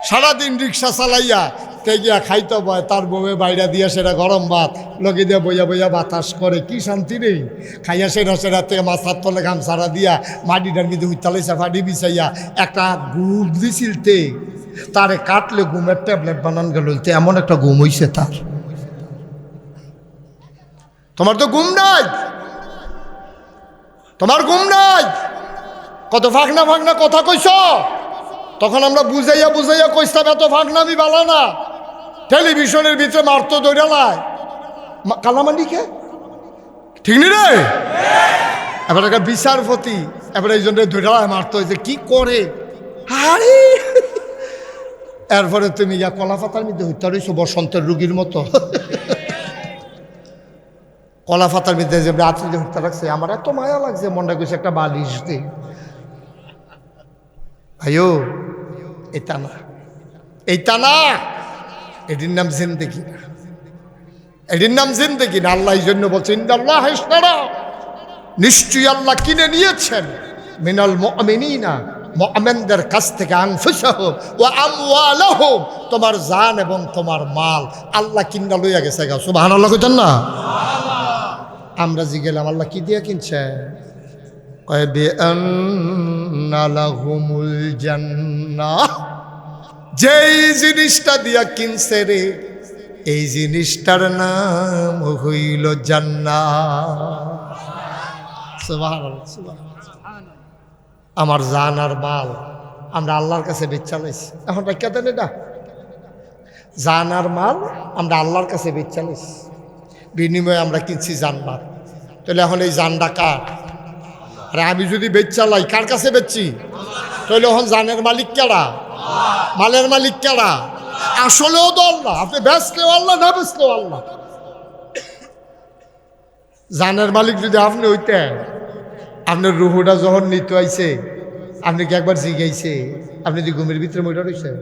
সারাদিন রিক্সা চালাইয়া গিয়া খাইতে পায়, তার বউয়ে বাইরা দিয়া সেটা গরম ভাত লগে দিয়া বইয়া বইয়া বাতাস করে, কি শান্তি নেই। খাইয়া সেটা থেকে মাথার তলে গামছাড়া দিয়া মাটিটার মধ্যে উত্তালাইছে ফাটি বিছাইয়া একটা ঘুম দিছিলতে তারে কাটলে ঘুমের ট্যাবলেট বানান গেল, এমন একটা ঘুম হইছে তার। তোমার তো ঘুম নাই, তোমার ঘুম নাই, কত ফাঁকনা ফাঁকনা কথা কইছ। তখন আমরা বুঝাইয়া বুঝাইয়া কইতাম এত ফাঁকনামি বালা না, টেলিভিশনের ভিতরে মারতো দৌড়ালায় কালামান্ডিকে, ঠিক নি রে? এবার একটা বিচারপতি এবার এই জন্য দৌড়ালায় মারতো, যে কি করে। আরে এরপরে তুমি ইয়া কলা পাতার মধ্যে হইতে রয়েছো বসন্তের রুগীর মতো। কলা পাতার মধ্যে যে রাত্রি হত্যা রাখছে, আমার এত মায়া লাগছে, মনটা কইছে একটা বালিশ দে। ভাইও এটা না, এইটা না, এটির নাম জিন্দেগি না, এটির নাম জিন্দেগি না। আল্লাহ এই জন্য বলছে ইন্নাল্লাহ ইশতারা, নিশ্চয়ই আল্লাহ কিনে নিয়েছেন মিনাল মুমিনিনা, মুমিনদের কাছ থেকে আনফুসাহুম ওয়া আমওয়ালাহুম, তোমার জান এবং তোমার মাল আল্লাহ কিনা লইয়া গেছে। সুবহানাল্লাহ কইতেন না? আমরা জিগেলাম আল্লাহ কি দিয়ে কিনছে? কয় বিআন্না লাহুমুল জান্নাহ, যেই জিনিসটা দিয়া কিনছে রে এই জিনিসটার নাম হইল জান্নাত। সুবহানাল্লাহ, সুবহানাল্লাহ। আমার জান আর মাল আমরা আল্লাহর কাছে বেচা লাইছি, এখন রাখিয়া দেন এটা। জান আর মাল আমরা আল্লাহর কাছে বেচা লাইছি, বিনিময়ে আমরা কিনছি জান্নাত। তাহলে এখন এই জানটা কার? আরে আমি যদি বেচা লাই, কার কাছে বেচছি? তাহলে এখন জানের মালিক কারা? মালের মালিক কারা? আসলেও তো আল্লাহ। আপনি বেচলেও আল্লাহ, না বেচলেও আল্লাহ। জানের মালিক যদি আপনি হইতেন, আপনার রুহুটা যখন নিতে আইছে আপনি কি একবার জিগাইছে? আপনি যদি ঘুমের ভিতরে মইটা রয়েছেন,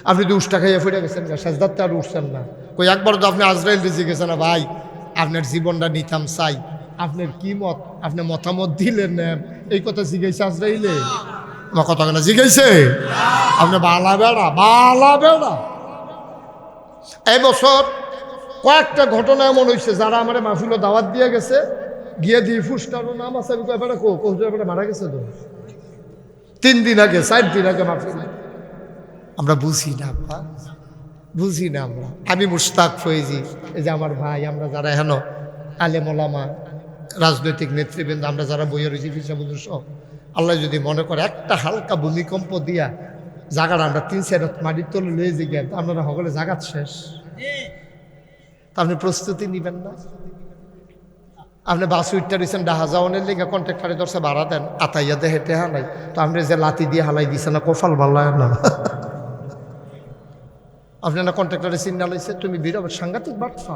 আপনি তো উষ্টা খাইয়া ফিরে গেছেন না, সাজদাতে আর উঠছেন না। কই একবার তো আপনি আজরাইল জিজ্ঞেসেন না, ভাই আপনার জীবনটা নিতাম চাই, আপনার কি মত, আপনি মতামত দিলেন না, এই কথা জিজ্ঞাসা আজরাইলে? আমার কথা কেন জিজ্ঞাসে? আপনি বালা বেড়া, বালা বেড়া। এই বছর কয়েকটা ঘটনা এমন হয়েছে, যারা আমার মাহফিল দাওয়াত দিয়ে গেছে, গিয়ে দিয়ে ফুসটারও নাম আছে, আমি এবারে এবারে মারা গেছে তো 3 দিন আগে, 4 দিন আগে মাহফিল। আমরা বুঝি না, বুঝি না আমরা। আমি মুশতাক ফয়েজি, এই যে আমার ভাই, আমরা যারা হেন আলেম ওলামা, রাজনৈতিক নেতৃবৃন্দ, আমরা যারা বইয়ে রয়েছি ফিসাবুজুর সব, আল্লাহ যদি মনে করে একটা হালকা ভূমিকম্প দিয়া জায়গাটা আমরা 3-4 মাটির তলে লয়ে যে গেন, আপনারা সকলে জাগাত শেষ। তা আপনি প্রস্তুতি নিবেন না? আপনি বাস উঠতে রয়েছেন ডাহা যাওয়ানের লেগে, কন্ট্রাক্টারে ধরছে ভাড়া দেন, আতাইয়া দে হেঁটে হালাই, তো আপনি যে লাতি দিয়ে হালাই দিছে না, কপাল ভাল্লায় না। আপনারা কন্ট্রাক্টারে চিন্তা লইছে, তুমি বিরাট সাংঘাতিক বাটফা,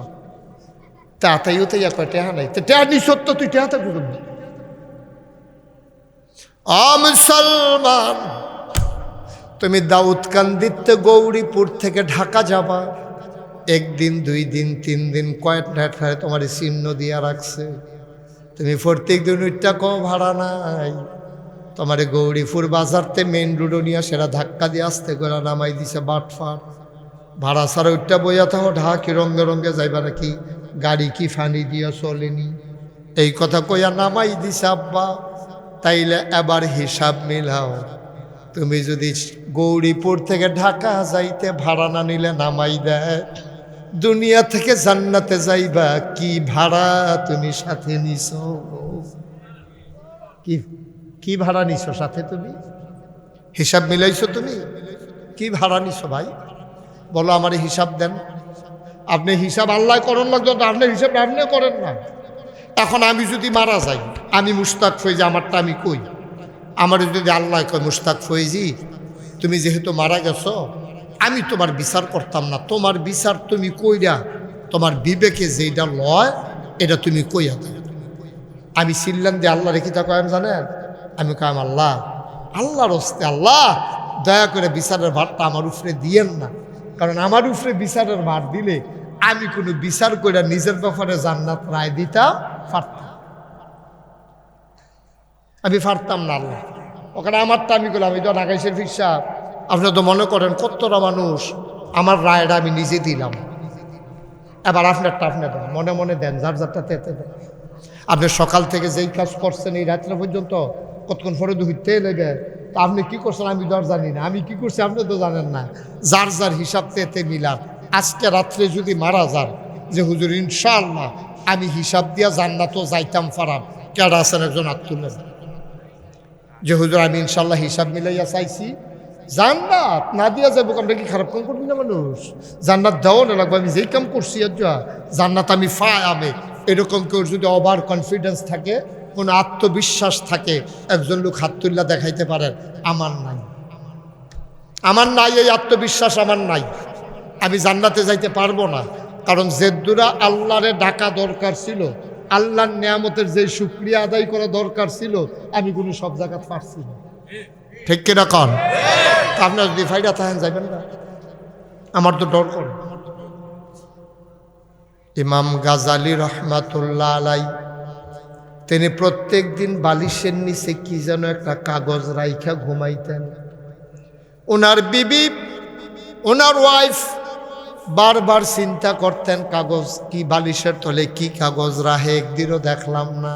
তা আতাইও তো ইয়া কয় টেহা নাই, তো টেহা নি সত্য, তুই টেহাতে করবি। মুসলমান, তুমি দাউদকান্দিতে গৌরীপুর থেকে ঢাকা যাবা, 1 দিন 2 দিন 3 দিন কয়েকটা তোমার চিহ্ন দিয়া রাখছে, তুমি প্রত্যেক দিন উঠটা কম ভাড়া নাই, তোমার গৌরীপুর বাজারতে মেইন রোডও নিয়ে সেটা ধাক্কা দিয়ে আসতে করে নামাই দিছে বাটফার। ভাড়া ছাড়া উঠটা বইয়া থাকো, ঢাকি রঙ্গে রঙ্গে যাইবা নাকি, গাড়ি কি ফানি দিয়া চলেনি, এই কথা কইয়া নামাই দিছে আব্বা। তাইলে এবার হিসাব মিলাও, তুমি যদি গৌরীপুর থেকে ঢাকা যাইতে ভাড়া না নিলে নামাই দেয়, দুনিয়া থেকে জান্নাতে যাইবা কি ভাড়া তুমি সাথে নিছো? কি ভাড়া নিছো সাথে? তুমি হিসাব মিলাইছো? তুমি কি ভাড়া নিছো ভাই? বলো আমার হিসাব দেন। আপনি হিসাব আল্লাহ করেন লাগতো, আপনার হিসাব আপনি করেন না। এখন আমি যদি মারা যাই, আমি মুশতাক ফয়েজি, আমারটা আমি কই, আমার যদি আল্লাহ কয় মুশতাক ফয়েজি তুমি যেহেতু মারা গেছো, আমি তোমার বিচার করতাম না, তোমার বিচার তুমি কইরা তোমার বিবেকে যেটা লয় এটা তুমি কইয়া দাও। আমি চিল্লান দিয়ে আল্লাহ রেখে থাকো, আমি জানেন, আমি কাম আল্লাহ, আল্লাহর হস্তে আল্লাহ দয়া করে বিচারের ভারটা আমার উপরে দিয়েন না, কারণ আমার উপরে বিচারের ভার দিলে আমি কোনো বিচার করে নিজের ব্যাপারে জান্নাত রায় দিতাম পারতাম, আমি পারতাম না। আল্লাহ ওখানে আমারটা আমি করলাম, আমি তো ঢাকাইশের ফিসাব, আপনি তো মনে করেন কতটা মানুষ, আমার রায়টা আমি নিজে দিলাম, এবার আপনারটা আপনি দেন, মনে মনে দেন, যার যারটা তেতে দেন। আপনি সকাল থেকে যেই কাজ করছেন এই রাত্রে পর্যন্ত কতক্ষণ পরে দুইতে লেগে, তা আপনি কি করছেন আমি তো আর জানি না, আমি কি করছি আপনি তো জানেন না। যার যার হিসাব তেতে মিলার। আজকে রাত্রে যদি মারা যান যে হুজুর ইনশাআল্লাহ আমি হিসাব দিয়া জান্নাতও যাইতাম পারাম, কেডা আছেন একজন হাত তুলেন যে হুজুর আমি ইনশাআল্লাহ হিসাব মিলাইয়া চাইছি জান্নাত না দিয়া যাবো, আমরা কি খারাপ কাম করবি না মানুষ? জান্নাত দেওয়া না লাগবে, আমি যেই কাম করছি জান্নাত আমি আমি এরকম কেউ যদি ওভার কনফিডেন্স থাকে, কোনো আত্মবিশ্বাস থাকে, একজন লোক হাত তুল্লা দেখাইতে পারেন আমার নাই, আমার নাই, এই আত্মবিশ্বাস আমার নাই, আমি জান্নাতে যাইতে পারবো না। কারণ জেদ্দুরা আল্লাহরে ডাকা দরকার ছিল, আল্লাহর নিয়ামতের যে শুকরিয়া আদায় করা দরকার ছিল, আমি কোনো সব জায়গা পারছি না। ঠিক কিনা কন? আপনার যদি ফাইডা থাকেন যাইবেন না, আমার তো ডর করে। ইমাম গাজালি রহমাতুল্লাহ আলাই তিনি প্রত্যেক দিন বালিশের নিচে কি যেন একটা কাগজ রাইখা ঘুমাইতেন। ওনার বিবি, ওনার ওয়াইফ বারবার চিন্তা করতেন কাগজ কি, বালিশের তলে কি কাগজ রাহে, একদিনও দেখলাম না।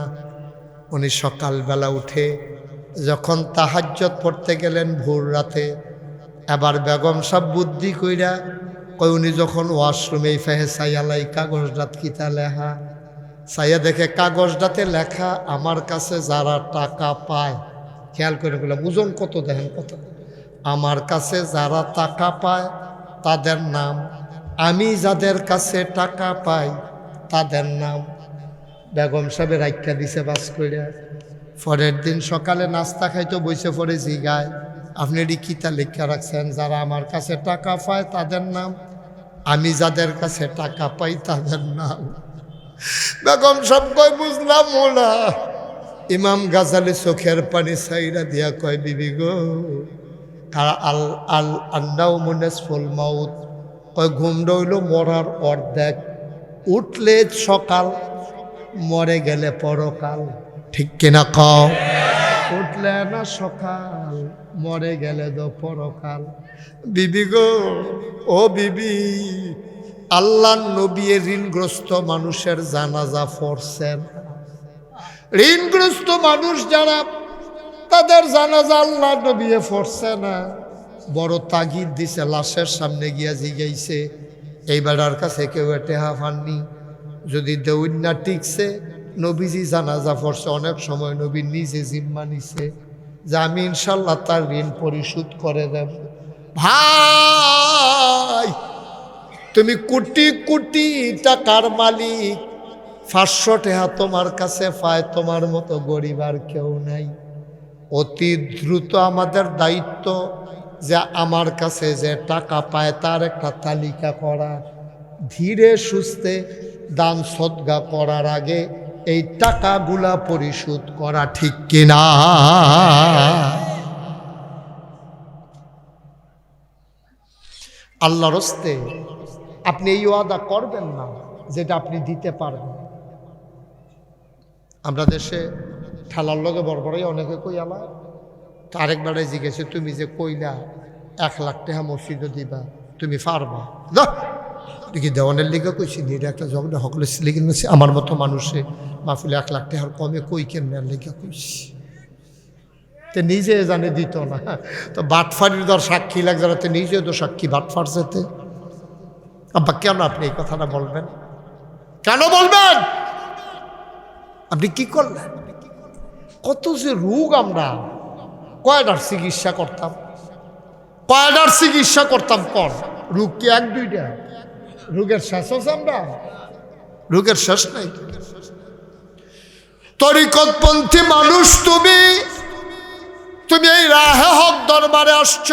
উনি সকালবেলা উঠে যখন তাহাজ্জুদ পড়তে গেলেন ভোর রাতে, এবার বেগম সাহেব বুদ্ধি কইরা কই উনি যখন ওয়াশরুমে ফেহে সাইয়ালাই কাগজটাত কিতা লেখা, সাইয়া দেখে কাগজটাতে লেখা আমার কাছে যারা টাকা পায়, খেয়াল করে বললাম ওজন কত দেখেন কত, আমার কাছে যারা টাকা পায় তাদের নাম, আমি যাদের কাছে টাকা পাই তাদের নাম। বেগম সাহেবের আখ্যা দিছে বাস কইরা। পরের দিন সকালে নাস্তা খাইতো বইসে পরে জিগায় আপনি এটি কিতা লেখা রাখছেন, যারা আমার কাছে টাকা পায় তাদের নাম, আমি যাদের কাছে টাকা পাই তাদের নাম। বেগম সব কয় বুঝলাম না। ইমাম গাজালি চোখের পানি সাইরা দিয়া কয় বিবি গো, আল আল আন্নাউ মুনাসফুল মাউত, কয় ঘুম রইল মরার অর্ধেক, উঠলে সকাল, মরে গেলে পরকাল। ঠিক কিনা কও? উঠলে না সকাল, মরে গেলে তো পরকাল। বিবি গো, ও বিবি, আল্লাহ নবী ঋণগ্রস্ত মানুষের জানাজা পড়ছেন। ঋণগ্রস্ত মানুষ যারা, তাদের জানাজা আল্লাহ নবী পড়ছে না। বড় তাগিদ দিছে, লাশের সামনে গিয়া জিগাইছে এই বেড়ার কাছে কেউ টেহা পাননি, যদি দেউন্না টিকছে নবীজি জানাজা পড়ছে, অনেক সময় নবী নিজে জিম্মা নিছে যে আমি ইনশাল্লাহ তার ঋণ পরিশোধ করে দেব। ভাই তুমি কোটি কোটি টাকার মালিক, 500 টাকা তোমার কাছে পায়, তোমার মতো গরিব আর কেউ নাই। অতি দ্রুত আমাদের দায়িত্ব যে আমার কাছে যে টাকা পায় তার একটা তালিকা করা, ধীরে সুস্থে দান সদকা করার আগে এই টাকাগুলা পরিশোধ করা। ঠিক কিনা? আল্লাহর হস্তে আপনি এই ওয়াদা করবেন না যেটা আপনি দিতে পারবেন। আমরা দেশে ঠেলার লগে বড়বড়াই অনেকে কই আলা, তো আরেকবারে জিজ্ঞেসে তুমি যে কইলা 1 লাখ টাকা মসজিদে দিবা, তুমি পারবা? দেখি দেওয়ানের লিগে কইছি নি, এটা একটা ঝগড়া হকলে লিখে নিয়েছি। আমার মতো মানুষে মাহফিলে 1 লাখ টাকার কমে কই কেমন লিখে কইছি, তে নিজে জানে দিত না। তো বাটফারির দর সাক্ষী লাগ যারা, নিজে তো সাক্ষী বাটফার যেতে। আব্বা কেন আপনি এই কথাটা বলবেন? কেন বলবেন? আপনি কি করলেন? কত যে রোগ, আমরা কয়টার চিকিৎসা করতাম, কয়টার চিকিৎসা করতাম। কর রোগ কি 1-2টা? রোগের শেষ হচ্ছে? আমরা রোগের শেষ নাই। তরিকতপন্থী মানুষ তুমি, তুমি এই রাহে হক দরবারে আসছ,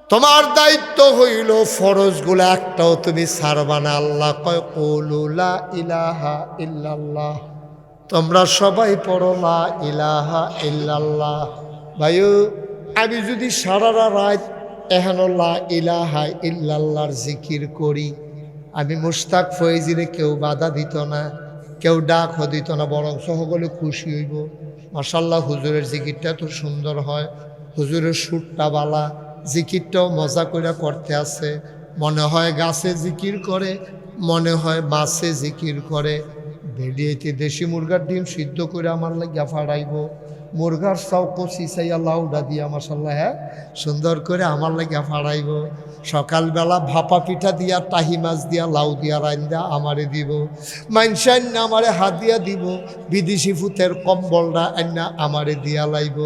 তোমার দায়িত্ব হইল ফরজগুলো একটাও তুমি ছাড়বা না। আল্লাহ কয় কুলু লা ইলাহা ইল্লাল্লাহ, তোমরা সবাই পড়ো লা ইলাহা ইল্লাল্লাহ। ভাইও আমি যদি সারা রাত এহেন লা ইলাহা ইল্লাল্লাহর জিকির করি, আমি মুশতাক ফয়েজিরে কেউ বাধা দিত না, কেউ ডাকও দিত না, বরং সকলে খুশি হইব। মাশাআল্লাহ হুজুরের জিকিরটা তো সুন্দর হয়, হুজুরের সুরটা বালা, জিকিরটাও মজা করে করতে আছে। মনে হয় গাছে জিকির করে, মনে হয় মাছে জিকির করে। বেরিয়েতে দেশি মুরগার ডিম সিদ্ধ করে আমার লাগিয়া ফাড়াইব, মুরগার চাও কষি চাইয়া লাউডা দিয়া মাসাল্লাহ, হ্যাঁ সুন্দর করে আমার লাগিয়া ফাড়াইব। সকালবেলা ভাপা পিঠা দিয়া, টাহি মাছ দিয়া, লাউ দিয়া রান্দা আমারে দিব। মাইনসা আন্না আমারে হাত দিয়া দিব, বিদেশি ফুতের কম্বলটা আন্না আমারে দিয়া লাইব,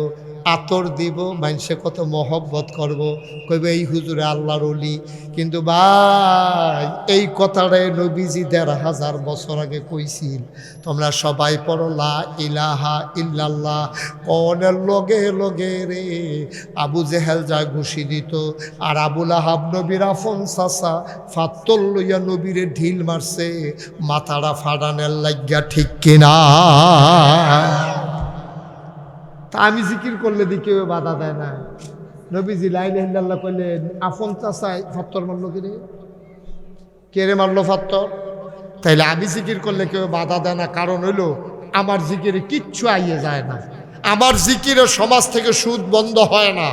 আতর দিব, মানুষে কত মহব্বত করব, কইবে এই হুজুরে আল্লাহর ওলি। কিন্তু ভাই এই কথাটাই নবীজি ১৫০০ বছর আগে কইছিল। তোমরা সবাই পড়ো লা ইলাহা ইল্লাল্লাহ। কনের লগে লগে রে আবু জেহেল যা ঘুষি দিত, আর আবুল আহাব নবীর আফন চাচা ফাত্তর লইয়া নবীরে ঢিল মারছে মাথাটা ফাটানের লাগিয়া, ঠিক কিনা? তা আমি জিকির করলে দি কেউ বাধা দেয় না। নবীজি লা ইলাহা ইল্লাল্লাহ কইলেন, আফন চাচাই ফাত্তর মারলো কিরে, কে রে মারলো ফাত্তর? তাইলে আমি জিকির করলে কেউ বাধা দেয় না, কারণ হইল আমার জিকিরে কিচ্ছু আইয়ে যায় না, আমার জিকিরে সমাজ থেকে সুদ বন্ধ হয় না,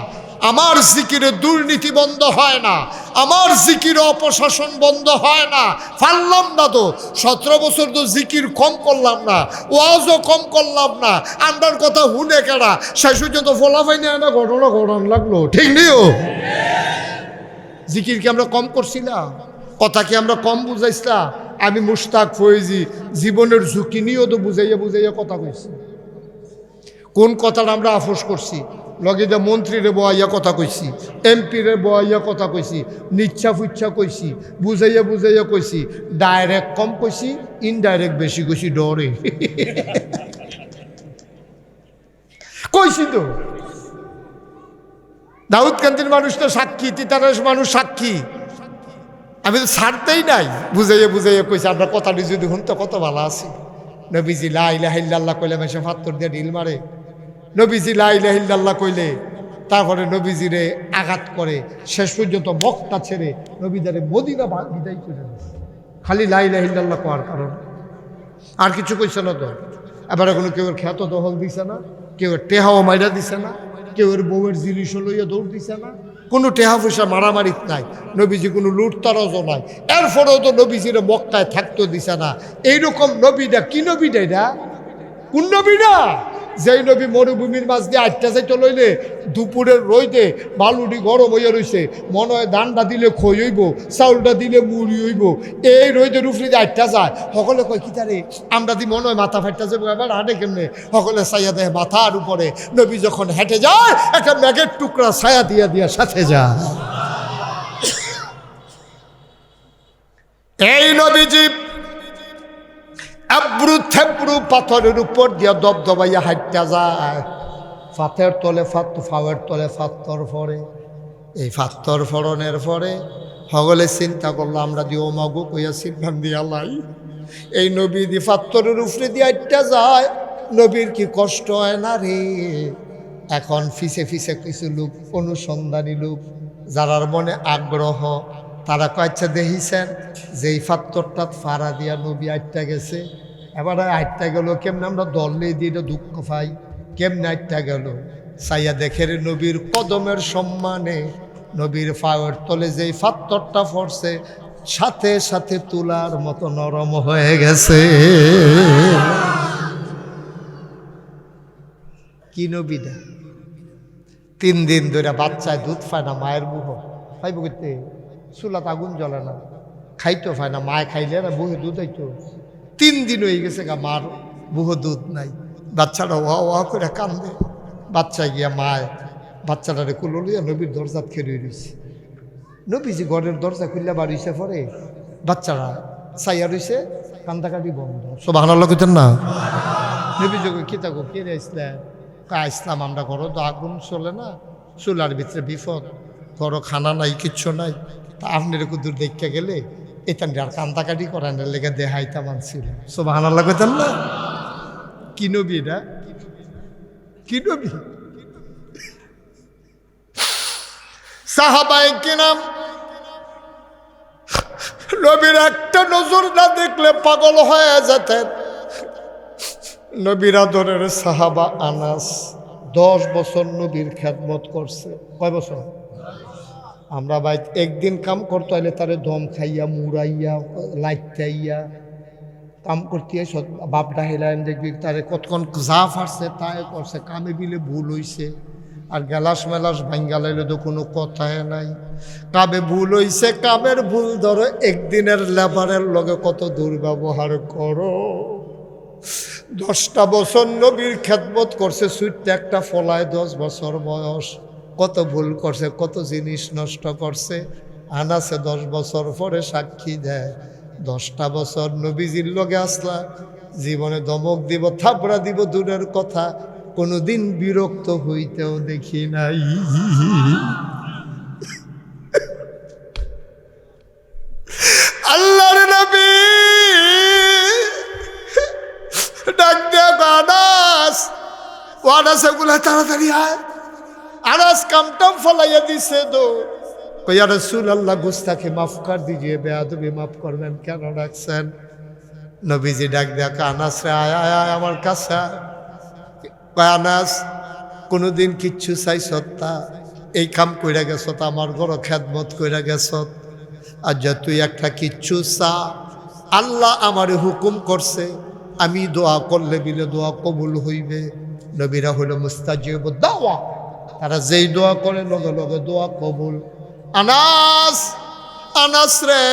আমার জিকিরে দুর্নীতি বন্ধ হয় না, আমার জিকিরে অপশাসন বন্ধ হয় না। পারলাম না তো 17 বছর তো জিকির কম করলাম না, ওয়াজও কম করলাম না, আমরার কথা হুনে কেডা, শেষ পর্যন্ত ফলাফাই নিয়ে না ঘটনা ঘটন লাগলো, ঠিক নিও? জিকির কি আমরা কম করছিলাম? কথা কি আমরা কম বুঝাইছিলাম? আমি মুশতাক ফয়েজি জীবনের ঝুঁকি নিয়েও তো বুঝাইয়া বুঝাইয়া কথা কইছি। কোন কথাটা আমরা আফসোস করছি? লগে যে মন্ত্রীরে বয়াইয়া কথা কইছি, এমপিরে বয়াইয়া কথা কইছি, নিচ্ছা ফুচ্ছা কইছি, বুঝাইয়া বুঝাইয়া কইছি, ডাইরেক্ট কম কইছি, ইনডাইরেক্ট বেশি কইছি ডরে। কইছি তো, দাউদকান্দির মানুষ তো সাক্ষী, তিতারের মানুষ সাক্ষী, আমি তো ছাড়তেই নাই, বুঝাইয়া বুঝাইয়া কইছি। আমরা কথাটি যদি শুনতে কত ভালো আছি। নবীজি লা ইলাহা ইল্লাল্লাহ কইলে মেশে ফাত্তর দিয়ে ঢিল মারে, নবীজি লা ইলাহা ইল্লাল্লাহ কইলে তারপরে নবীজিরে আঘাত করে, শেষ পর্যন্ত মক্কা ছেড়ে নবীদারে মদিনা বিদায় করে দিয়েছে, খালি লা ইলাহা ইল্লাল্লাহ কোয়ার কারণ। আর কিছু কইছে না তো। এবার কোনো কেউ খ্যাত দখল দিছে না, কেউ টেহাও মাইরা দিছে না, কেউ বউয়ের জিনিসও লইয়া দৌড় দিছে না, কোনো টেহা পয়সা মারামারি নাই, নবীজি কোনো লুটতারাজও নাই। এরপরেও তো নবীজিরে মক্কায় থাকতে দিছে না। এইরকম নবীটা কি নবীটা? এটা কোন নবীটা? যেই নবী মরুভূমির মাঝ দিয়ে আটটা যাইতে লইলে দুপুরের রইতে বালুটি গরম হইয়া রইছে, মনে হয় ধানটা দিলে খই হইব, চাউলটা দিলে মুড়ি হইব, এই রইদের উফরে দিয়ে আটটা যায়। সকলে কয় কি তারে, আমরা দি মনে হয় মাথা ফাটটা যাবো, এবার হাঁটে কেমনে? সকলে ছায়া দেয় মাথার উপরে। নবী যখন হেঁটে যায় একটা মেঘের টুকরা ছায়া দিয়া দিয়া সাথে যায়। এই নবীজি আব্রু থেব্রু পাথরের উপর দিয়া দবদবাইয়া হাঁটতে যায়, ফাতের তলে ফাওয়ের তলে ফাত্তর ফরে। এই ফাত্তর ফরনের পরে সকলে চিন্তা করলো, আমরা দিয়ে ও মাগু কইয়া সিদ্ধান দিয়া লাই, এই নবী দি ফাত্তরের উপরে দিয়ে হাঁটতে যায়, নবীর কি কষ্ট হয় না রে? এখন ফিসে ফিসে কিছু লোক, অনুসন্ধানী লোক, যারার মনে আগ্রহ, তারা কয়েকটা দেখিছেন যে এই ফাত্তরটা ফাড়া দিয়া নবী আটটা গেছে। এবারে আটটা গেল কেমনে? আমরা দলে দিয়ে দুঃখ পাই, কেমনে আটটা গেল? চাইয়া দেখে রে নবীর কদমের সম্মানে নবীর পায়ের তলে যেই ফাত্তরটা পড়ছে সাথে সাথে তুলার মতো নরম হয়ে গেছে। কি নবীটা? 3 দিন ধরে বাচ্চায় দুধ পায় না, মায়ের বুহ খাইব করতে, চুলাত আগুন জ্বলে না, খাইতো পায় না, মায় খাইলে না বুহে দুধ হইতো। 3 দিন হয়ে গেছে গা, মার বুহ দুধ নাই। বাচ্চাটা ওয়া ওয়া করে কান্দে। বাচ্চা গিয়া মায় বাচ্চাটারে কুলো লইয়া নবীর দরজাত খেয়ে রয়েছে। নবীজি ঘরের দরজা খুললে বাড়িছে, পরে বাচ্চারা চাইয়া রয়েছে, কান্দাকাটি বন্ধ। সুবহানাল্লাহ কইতেন না? নবীজি কি থাকো কে রে ইসলাম? ইসলাম আমরা ঘর তো আগুন চলে না, চুলার ভিতরে বিপদ, ঘর খানা নাই, কিচ্ছু নাই। তা আপনার কুদুর দেখতে গেলে এখান আর কান্দাকাটি করেন লেগে দেহাইতা মানছিল। সুবহানাল্লাহ কইতেন না? কি নবী এটা? কি নবী? সাহাবায়ে কিরাম নবীর একটা নজর না দেখলে পাগল হয়ে যেতেন। নবীর আদরের সাহাবা আনাস বছর নবীর খেদমত করছে। কয় বছর? আমরা ভাই একদিন কাম করতে হলে তারে দম খাইয়া মুড়াইয়া লাইটাইয়া কাম করতে বাপ ডাহিলাম দেখবি তারে কতক্ষণ যা ফারছে তাই করছে, কামে বিলে ভুল হইছে। আর গ্যালাস মেলাস ভাঙ্গা লাইলে তো কোনো কথাই নাই। কাবে ভুল হইছে, কামের ভুল ধরো একদিনের লেবারের লগে কত দুর্ব্যবহার করো। 10টা বছর নবীর খেদমত করছে, সুইটটা একটা ফলায় 10 বছর বয়স, কত ভুল করছে, কত জিনিস নষ্ট করছে। আনাসে 10 বছর পরে সাক্ষী দেয় 10টা বছর নবীজির লগে আসলা, জীবনে ধমক দিব থাপড়া দিব দূরের কথা, কোনোদিন বিরক্ত হইতেও দেখি নাই। আল্লাহর নবী ডাক দেয়া আনাস, ও আনাস এগুলা তাড়াতাড়ি আয়। আনাস কামটাম ফলাইয়া দিছে তো কইয়া রাসূলুল্লাহ গুস্তাখি মাফ কর দিজিয়ে, বেয়াদবি মাফ করবেন, কেন ডাকছেন? নবীজি ডাক দেয়া আনাস রে আয় আয় আয় আমার কাছে। কয় আনাস কোনোদিন কিচ্ছু চাইছত তা, এই কাম কইরা গেছত, আমার ঘর খেদমত কইরা গেছত, আর যা তুই একটা কিচ্ছু চা, আল্লাহ আমারে হুকুম করছে আমি দোয়া করলে বিলে দোয়া কবুল হইবে। নবীরা হইল মুস্তাজিব দাওয়া, তারা যেই দোয়া করে লগে লগে দোয়া কবুল। আনাস, আনাস রে,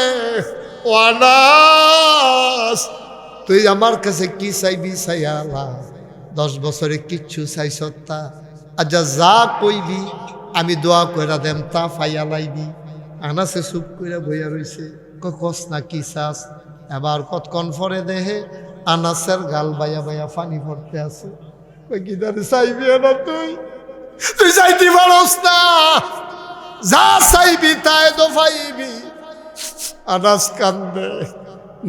ও আনাস তুই আমার কাছে কি চাইবি চাইয়া আল্লাহ, 10 বছরে কিচ্ছু চাইছত তা, আচ্ছা যা কইবি আমি দোয়া কইরা দেম তা ফাইয়া লাইবি। আনাসে চুপ কইরা বইয়া রইছে, কস না কি চাস। এবার কতক্ষণ পরে দেহে আনাসের গাল বাইয়া বাইয়া পানি পড়তে আছে। কই কি দাঁড়ে চাইবি না তুই, তুই চাইতে পারস না, যা চাইবি তাই তো পাইবি। আনাস কান্দে।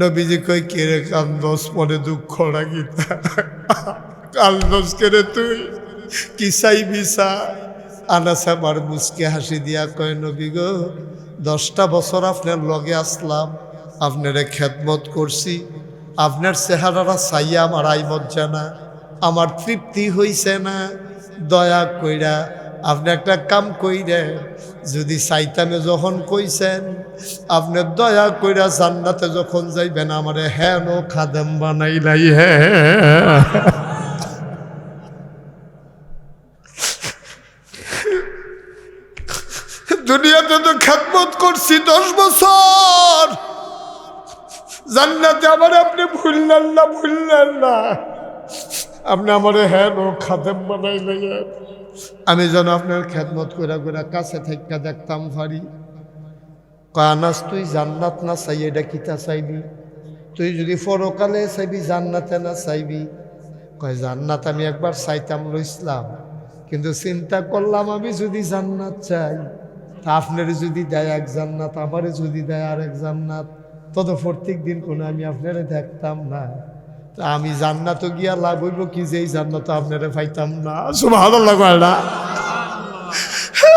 নবীজি কই কে রে কান্দস, মনে দুঃখ লাগি কান্দস কে রে তুই, কি চাইবি চা। আনাস আমার মুচকে হাসি দিয়া কয় নবী গো 10টা বছর আপনার লগে আসলাম, আপনারে খেদমত করছি, আপনার চেহারাটা চাইয়া আমার আইমত জানা, আমার তৃপ্তি হইছে না, দয়া কইরা আপনি একটা কাম কইরে, যদি চাইতামে যখন কইছেন আপনি দয়া কইরা জান্নাতে যখন যাইবেন আমারে হেন খাদেম বানাইলাই। হ্যাঁ দুনিয়াতে তো খেদমত করছি 10 বছর, জান্নাতে আমার আপনি ভুললেন না, ভুললেন না, আপনি আমার হ্যাঁ ও খাদেম বানাইলেন। আমি যেন আপনার খেদমত কইরা কইরা কাছে থেকে দেখতাম পারি। কয় আনাস তুই জান্নাত না চাই এটা কিতা চাইবি, তুই যদি পরকালে চাইবি জান্নাতে না চাইবি। কয় জান্নাত আমি একবার চাইতাম লইছিলাম, কিন্তু চিন্তা করলাম আমি যদি জান্নাত চাই তা আপনার যদি দেয় এক জান্নাত, আমারে যদি দেয় আর এক জান্নাত, তত প্রত্যেক দিন কোনো আমি আপনারে দেখতাম না, তা আমি জান্নাতও গিয়া লাভ হইব কি যে এই জান্নাত আপনারে পাইতাম না। সুবহানাল্লাহ কয় না,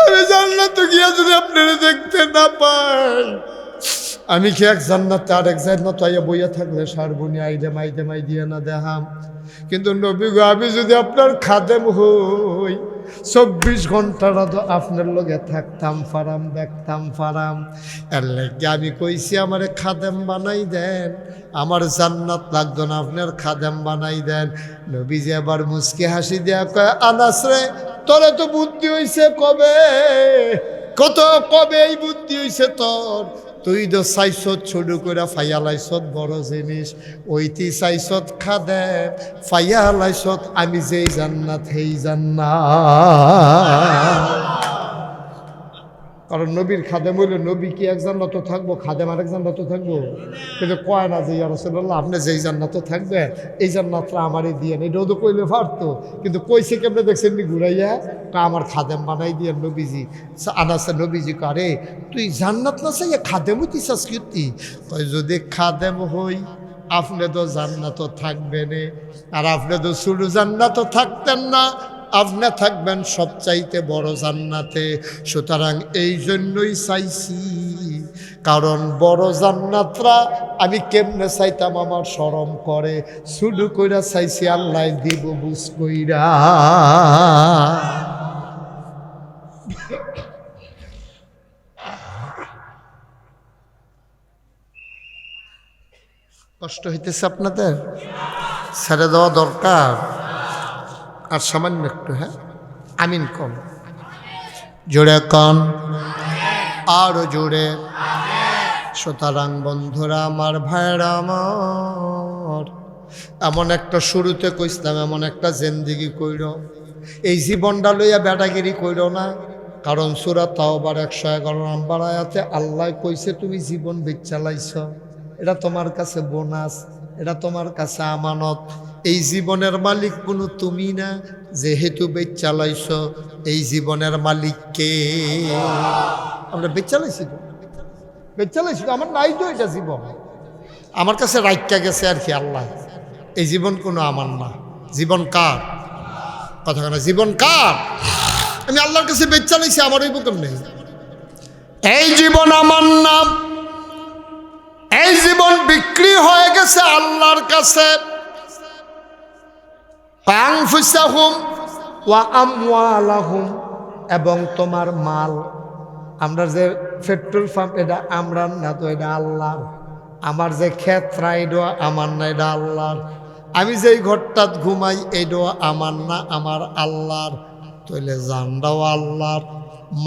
আমি জান্নাতও গিয়া যদি আপনারে দেখতে না পাই, আমি কি এক জান্নাতে আর এক জান্নাত আইয়া বইয়া থাকলে সারবনি আইদে মাইদে মাই দিয়ে না দেখাম। কিন্তু নবী গো আমি যদি আপনার খাদেম হই 24 ঘন্টাটা তো আপনার লগে থাকতাম পারাম, দেখতাম পারাম। এর লাগে আমি কইছি আমারে খাদেম বানাই দেন, আমার জান্নাত লাগতো না, আপনার খাদেম বানাই দেন। নবীজি আবার মুচকি হাসি দিয়া কয় আনাস রে তোরে তো বুদ্ধি হইছে কবে, কত কবে এই বুদ্ধি হইছে তোর, তুই তো চাইছত ছোট করে ফাইয়া লাইছত বড় জিনিস, ওইটি চাইছত খাদে ফাইয়া লাইছত আমি যেই জান্নাত সেই জান্নাত। কারণ নবীর খাদেম হইলে নবী কি এক জান্নাত থাকবো, খাদেম আরেক জান্নাত থাকবো, কিন্তু কয় না যে ইয়া রাসূলুল্লাহ আপনি যেই জান্নাত থাকবে এই জান্নাতটা আমারই দিয়ে, এটাও তো কইলে পারতো, কিন্তু কইছে কেমনে দেখছেন নি ঘুরাইয়া, আমার খাদেম বানাই দিয়ে নবীজি। আনাসে নবীজি কারে তুই জান্নাত না চাইয়া খাদেম হইতে চাস কি, কয় যদি খাদেম হই আপনি তো জান্নাত থাকবেন, আর আপনি তো শুধু জান্নাত থাকতেন না, আপনি থাকবেন সবচাইতে বড় জান্নাতে। সুতরাং এই জন্যই চাইছি কারণ বড় জান্নাতরা আমি কেমনে চাইতাম আমার শরম করে, শুধু কইরা চাইছি আল্লাহ দিব বুঝ কইরা। কষ্ট হইতেছে আপনাদের? ছেড়ে দেওয়া দরকার। আর সামান্য একটু, হ্যাঁ আমিন কম, জোরে কন, আরো জোরে। সুতরাং বন্ধুরা আমার, ভাইরা আমার, এমন একটা শুরুতে কইছিলাম, এমন একটা জিন্দেগি কইর, এই জীবনটা লইয়া বেটাগিরি কইর না। কারণ সূরা তাওবার 111 নম্বর আয়াতে আল্লাহ কইছে তুমি জীবন বেচালাইছ, এটা তোমার কাছে বোনাস, এটা তোমার কাছে আমানত। এই জীবনের মালিক কোনো তুমি না, যেহেতু বেচালাইছ, এই জীবনের মালিক কে? আমরা বেচালাইছি তো, বেচালাইছি তো, আমার নাই তো এটা জীবন, আমার কাছে রাইকা গেছে আর কি আল্লাহ। এই জীবন কোনো আমার না, জীবন কার? কথা না, জীবন কার? আমি আল্লাহর কাছে বেচালাইছি, আমার ওই বুকম নেই। এই জীবন আমার নাম, এই জীবন বিক্রি হয়ে গেছে আল্লাহর কাছে। আনফুসাহুম ওয়া আমওয়ালাহুম, এবং তোমার মাল। আমরা যে পেট্রোল পাম্প, এটা আমরা না তো, এটা আল্লাহর। আমার যে ক্ষেত্রা, এটা আমার না, এটা আল্লাহর। আমি যেই ঘরটাত ঘুমাই, এটাও আমার না, আমার আল্লাহর। তাইলে জানটাও আল্লাহর,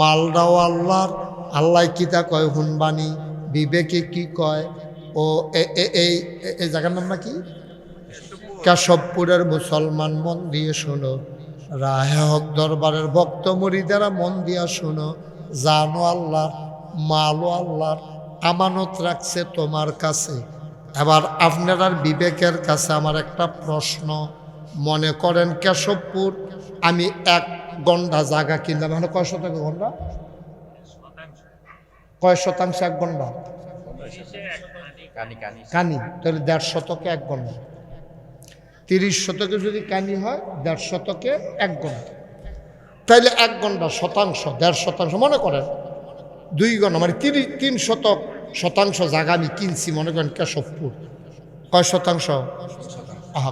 মালটাও আল্লাহর। আল্লাহ কিতা কয় হুনবানি, বিবেকে কি কয়? ও এই জায়গার নাম নাকি কেশবপুরের মুসলমান, মন দিয়ে শোনো। রাহে হক দরবারের ভক্ত মুরিদেরা মন দিয়া শোনো, জানো আল্লাহর, মালও আল্লাহর, আমানত রাখছে তোমার কাছে। এবার আপনার বিবেকের কাছে আমার একটা প্রশ্ন। মনে করেন কেশবপুর আমি 1 গন্ডা জায়গা কিনলাম, এখন কয় শতাংশ গন্ডা? কয় শতাংশ 1 গন্ডা? কানি, তাহলে 1.5 শতকে 1 গন্ডা। 30 শতকে যদি কানি হয়, 1.5 শতকে 1 গন্ডা। তাইলে 1 গন্ডা শতাংশ, 1.5 শতাংশ, মনে করেন 2 গন্ডা, মানে 3 শতাংশ জায়গা আমি কিনছি, মনে করেন কেশবপুর। কয় শতাংশ?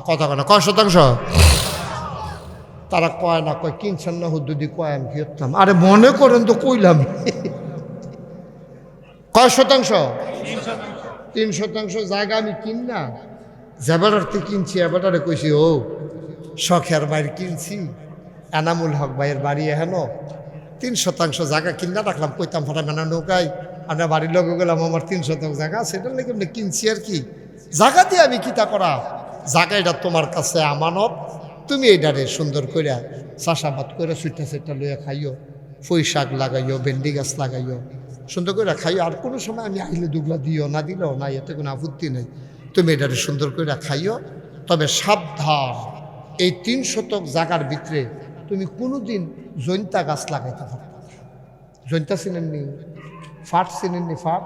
কথা কয় না, কয় শতাংশ? তারা কয় না, কয় কিনছেন না হুদ্দুদি, কয় আমি কিনতাম। আরে মনে করেন তো কইলাম। কয় শতাংশ? 3 শতাংশ জায়গা আমি কিন না, জেবারার্থে কিনছি। এবারে কইছি, ও শখের বাইর কিনছি, এনামুল হক ভাইয়ের বাড়ি হেন 3 শতাংশ জায়গা কিনা রাখলাম। কইতাম ফাটা মেনা নৌকায়, আমরা বাড়ির লোক গেলাম, আমার 3 শতাংশ জায়গা, সেটার লেগে আমি কিনছি আর কি। জায়গা দিয়ে আমি কিতা করা? জায়গা এটা তোমার কাছে আমানত, তুমি এইটারে সুন্দর করে চাষাবাদ করে সুইটা লইয়া খাইও, পুঁই শাক লাগাইও, ভেন্ডি গাছ লাগাইও, সুন্দর করে খাইও। আর কোনো সময় আমি আইলে দুগলা দিও, না দিলেও না, এতে কোনো আপত্তি নেই। তুমি এটারে সুন্দর করে খাইও। তবে সাবধান, এই 3 শতক জায়গার ভিতরে তুমি কোনোদিন জৈন্তা গাছ লাগাইতে পারো। জৈন্তা চিনেননি? ফাট চিনেননি? ফাট,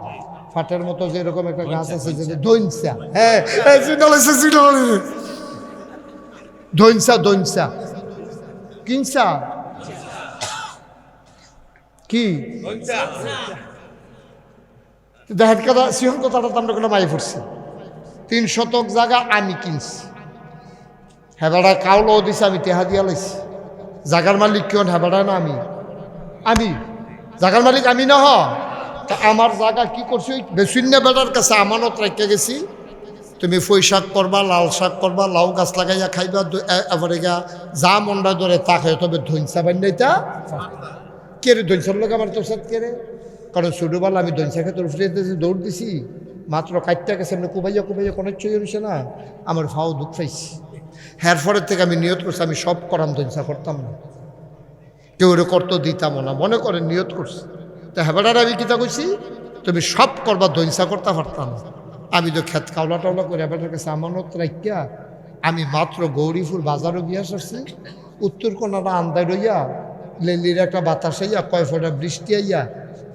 ফাটের মতো যেরকম একটা গাছ আছে, যে দৈনসা, হ্যাঁ দৈনসা, দৈনসা কিনসা কি দেখেন কথা, সিংহ কথাটা তো আমরা কোনো মাই পড়ছি। 3 শতক জায়গা আমি কিনছি, হেবাড়া কাউলও দিছে, আমি টেহা দিয়া লাইছি। জাগার মালিক কেন হেবাড়া না আমি? আমি জাগার মালিক আমি না হ। তা আমার জায়গা কি করছি, ওই বেশিন্য বেড়ার কাছে আমানত রেখে গেছি। তুমি পুঁই শাক করবা, লাল শাক করবা, লাউ গাছ লাগাইয়া খাইবা, এবারে গা যা মন্ডা ধরে তা খাই। তবে ধৈনসা বান্যাইতা কে রে? ধৈনসার লোক আমার তোর সাথে কে রে? কারণ ছোটোবেলা আমি ধৈনসা খেতে উঠে দৌড় দিছি, মাত্র কাটটা গেছে, এমনি কুবাইয়া কোনো চই রয়েছে না, আমার ভাও দুঃখ পাইছি। হ্যার পরের থেকে আমি নিয়ত করছি, আমি সব করাম, ধৈনসা করতাম না, কেউ ওরে করতে দিতাম না, মনে করেন নিয়ত করছি। তা হেবাটার আমি কিতা কইছি, তুমি সব করবা, ধৈনসা করতে পারতাম না। আমি তো খেত কাউলা টাউলা করে হেবাটার কাছে আমানত রাখিয়া আমি মাত্র গৌরীপুর বাজারও গিয়া আসছি। উত্তর কোনাটা আন্দায় রইয়া লেলির একটা বাতাস আইয়া, কয় ফোঁটা বৃষ্টি আইয়া,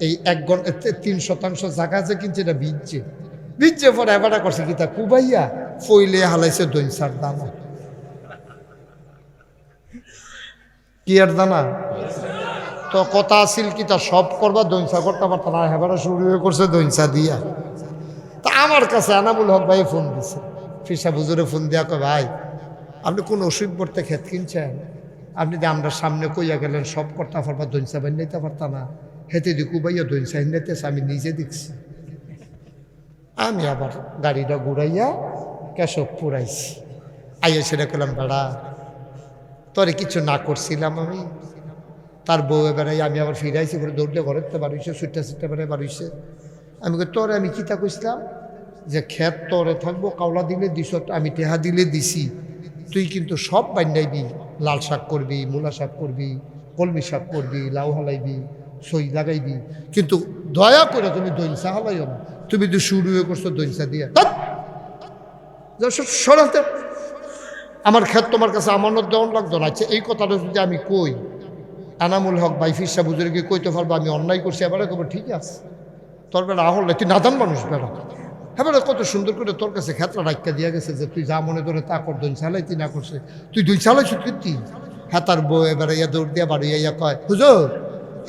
এই 1 ঘন্টা 3 শতাংশ জায়গা আছে কিনছে, এটা ভিজছে পরে হেবাটা করছে কিতা কুবাইয়া ফইলে হালাইছে ধৈনসার দানা। কি আর দানা? তো কথা আছিল কি তা সব করবা দইনসা করতে পারত না, এবারে শুরু করছে দইনসা দিয়া। তা আমার কাছে আনামুল হক ভাই ফোন দিছে, ফিসা বুজুরে ফোন দিয়া কয় ভাই আপনি কোন ওষুধ পড়তে খেত কিনছেন, আপনি যে আমরা সামনে কইয়া গেলেন সব করতে পারবা দইনসা বাই নিতে পারতা না, হেতে দিকু ভাইয়া দইনসা নিতেছে, আমি নিজে দেখছি। আমি আবার গাড়িটা ঘুরাইয়া কেশব পুরাইছি, আইয়া সেটা করলাম বেড়া তোরে কিছু না করছিলাম আমি। তার বউ বেড়াই আমি আবার ফিরাইছি, করে দৌড়লে ঘরের তো বাড়িছে, সুটটা সুটটা বেড়ে বাড়িছে। আমি তোরে আমি কিতা কইছিলাম যে ক্ষেত তোরে থাকবো, কাওলা দিলে দিস, আমি টেহা দিলে দিছি, তুই কিন্তু সব বান্যাইবি, লাল শাক করবি, মূলা শাক করবি, কলমি শাক করবি, লাউ হালাইবি, সই লাগাইবি, কিন্তু দয়া করে তুমি দইনসা হালাইও না। তুমি তো শুরু হয়ে করছো দইনসা দিয়া, সরাতে আমার ক্ষেত তোমার কাছে আমানত দেওয়ান লাগতো না। আচ্ছা এই কথাটা যদি আমি কই, আনামুল হক ভাই ফিরসা বুজুর্গকে কইতে পারবো আমি অন্যায় করছি, এবারে কব ঠিক আছে তোর বেলা আহল তুই নাদান মানুষ বেড়া, হ্যাঁ বেড়া কত সুন্দর করে তোর কাছে ক্ষেত্রা রাখা দিয়া গেছে যে তুই যা মনে ধরে তা কর, দইন চালাই তুই না করছে, তুই দুই চালাই সত্যি। হ্যাঁ তার বউ এবারে ইয়া দৌড় দিয়া বাড়ি ইয়া কয় হুজুর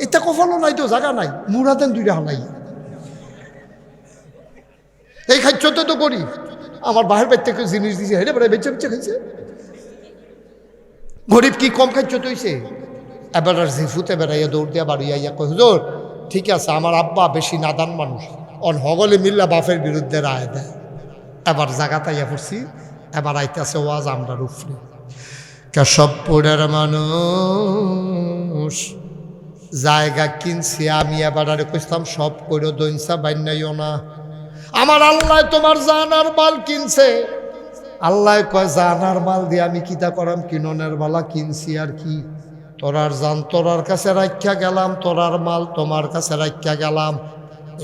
এটা কখনো নাই তো জায়গা নাই, মুড়া দেন দুইটা হালাই, এই খাইতে তো করি আমার বাহির বাইর থেকে জিনিস দিছে, হেরে বেড়ায় বেঁচে বেঁচে খাইছে, গরিব কি কম খাইছ তৈছে। এবার আর জিফুতে বেড়াইয়া দৌড় দিয়া বাড়ি আইয়া কয় হুজুর ঠিক আছে আমার আব্বা বেশি নাদান মানুষ, অন হগলে মিল্লা বাপের বিরুদ্ধে রায় দেয়। এবার জায়গাতে আইয়া পড়ছি, এবার আইতেছে ওয়াজ আমরা রুফরে কেশবপুরের মানুষ জায়গা কিনছি, আমি এবার আরে কইতাম সব করে দইনসা বান্যাইও না, আমার আল্লাহ তোমার জানার মাল কিনছে। আল্লাহ কয় জানার মাল দিয়ে আমি কিতা করাম, কিননের মালা কিনছি আর কি, তোরার জান তোরার কাছে রাখিয়া গেলাম, তোরার মাল তোমার কাছে রাখিয়া গেলাম,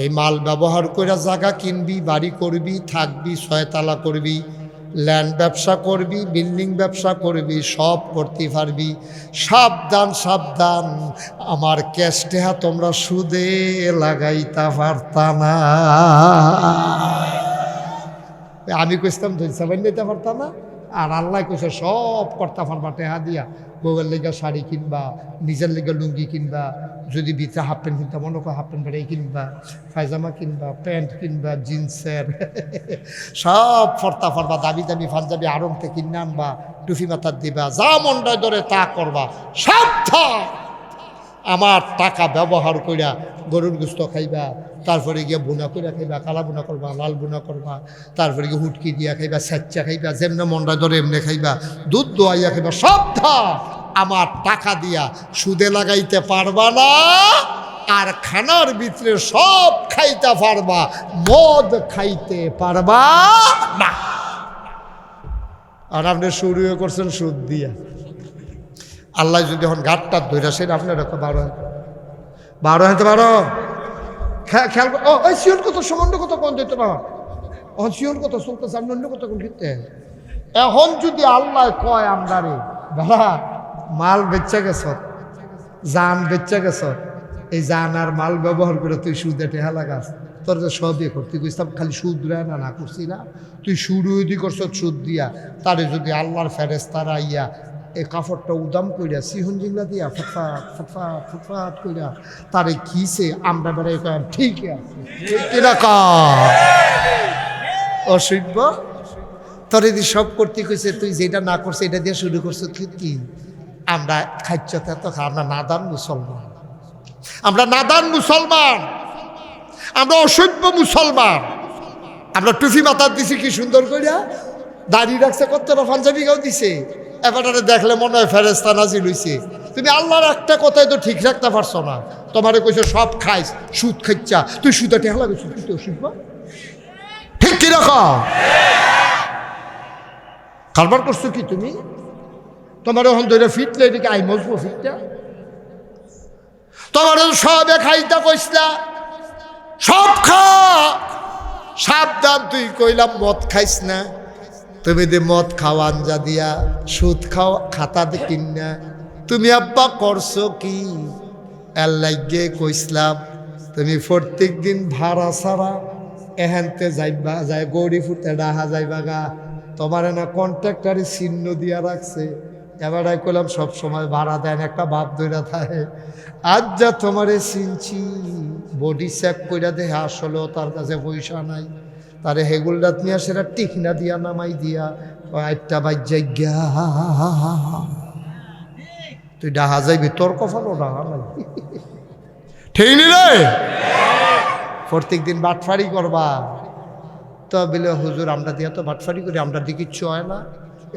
এই মাল ব্যবহার করে জায়গা কিনবি, বাড়ি করবি, থাকবি, ছয়তলা করবি, ল্যান্ড ব্যবসা করবি, বিল্ডিং ব্যবসা করবি, সব করতে পারবি। সাবধান সাবধান, আমার ক্যাশ টেহা তোমরা সুদে লাগাইতে পারতা না। আমি কইতাম ধৈর্য বাই নিতে পারতাম না, আর আল্লাহ কইছে সব করতে পারবা টেহা দিয়া, বউয়ের লেগে শাড়ি কিনবা, নিজের লেগে লুঙ্গি কিনবা, যদি ভিতরে হাফ প্যান্ট কিনতে মনে করো হাফ প্যান্ট বেড়াই কিনবা, পায়জামা কিনবা, প্যান্ট কিনবা, জিন্সের সব ফর্তা ফরবা, দামি দামি পাঞ্জাবি আড়ংতে কিনে আনবা, টুপি মাথার দিবা, যা মনটায় ধরে তা করবা। সাবধান, আমার টাকা ব্যবহার কইরা গরুর গোস্ত খাইবা, তারপরে গিয়ে বোনা করে খাইবা, কালা বোনা করবা, লাল বোনা করবা, তারপরে গিয়ে হুটকি দিয়া খাইবা, স্যাচ্চা খাইবা, যেমনে মনটা ধরে এমনি খাইবা, দুধ দোয়াইয়া খাইবা। সাবধান, আমার টাকা দিয়া সুদে লাগাইতে পারবা না, আর খানার ভিতরে সব খাইতে পারবা, মদ খাইতে পারবা না। আর আপনি শুরু করছেন সুদ দিয়া। আল্লাহ যদি এখন ঘাটটা ধরে সেটা আপনার 12 হাতে 12 খেয়াল ও ওই শিওর কত সম্বন্ধ কত কোন দিতে না, এখন শিওর কত চলতেছে, আপনি অন্য কত কোন দিতে। এখন যদি আল্লাহ কয় আমরা রে বাবা মাল বেচা গেছ, জান বেচা গেছ, এই জান আর মাল ব্যবহার করে তুই সুদে টেহা লাগাস, তোর যে সবই করতে কইতাম খালি সুদ রে না করছি না, তুই শুরু যদি করছ সুদ দিয়া, তারে যদি আল্লাহর ফেরেশতারা আইয়া এই কাপড়টা উদাম কইরা সিহন জিংলা দিয়া ফুটফাট ফুটফাট ফুটফাট কইরা তারে কিসে আমরা বেড়াই ঠিক আছে এরকম অসভ্য। তোর যদি সব করতে কইছে, তুই যেটা না করছে এটা দিয়ে শুরু করছো কি। আমরা খাইতে তো আমরা নাদান মুসলমান, আমরা নাদান মুসলমান, আমরা অসভ্য মুসলমান। আমরা টুপি মাথার দিছি কি সুন্দর কইরা, দাঁড়িয়ে রাখছে, কতটা পাঞ্জাবি গাও দিছে, এবারে দেখলে মনে হয় ফেরেশতা নাজিল হইছে। তুমি আল্লাহর একটা কথাই তো ঠিক রাখতে পারছো না, তোমারে কইছো সব খাইস, সুদ খাইছা, তুই সুদে টেহা লাগাইছ, তুই তো অসভ্য। ঠিক কিরকম কারবার করছো কি তুমি? তোমার এখন ধরে ফিটলে এদিকে আই মজবো ফিটটা, তোমার সবে খাইতা কইসলা সব খা। সাবধান, তুই কইলাম মদ খাইস না, তুমি যে মদ খাওয়া আঞ্জা দিয়া সুদ খাও খাতা দেখিন না, তুমি আব্বা করছো কি? এর লাগে কইসলাম তুমি প্রত্যেক দিন ভাড়া ছাড়া এহেনতে যাইবা, যাই গৌরী ফুটে ডাহা যাইবা গা, তোমার না কন্ট্রাক্টারে চিহ্ন দিয়া রাখছে, এবারে কইলাম সব সময় ভাড়া দেন, একটা বাপ দইরা থাকে। আজ যা তোমারে চিনছি, বডি চেক কইরা দেখে আসলেও তার কাছে পয়সা নাই। তারে হেগুলরাত নিয়ে সেটা টিকনা দিয়া নামাই দিয়া একটা বাজ্যাই গা, তুই ডাহা যাইবি, তোর কপালও ডাহা নাই। ঠিক নি রে? প্রত্যেক দিন বাটফারি করবা তো বলে হুজুর আমরা দিয়া তো বাটফারি করি, আমরা দিয়ে কিচ্ছু হয় না।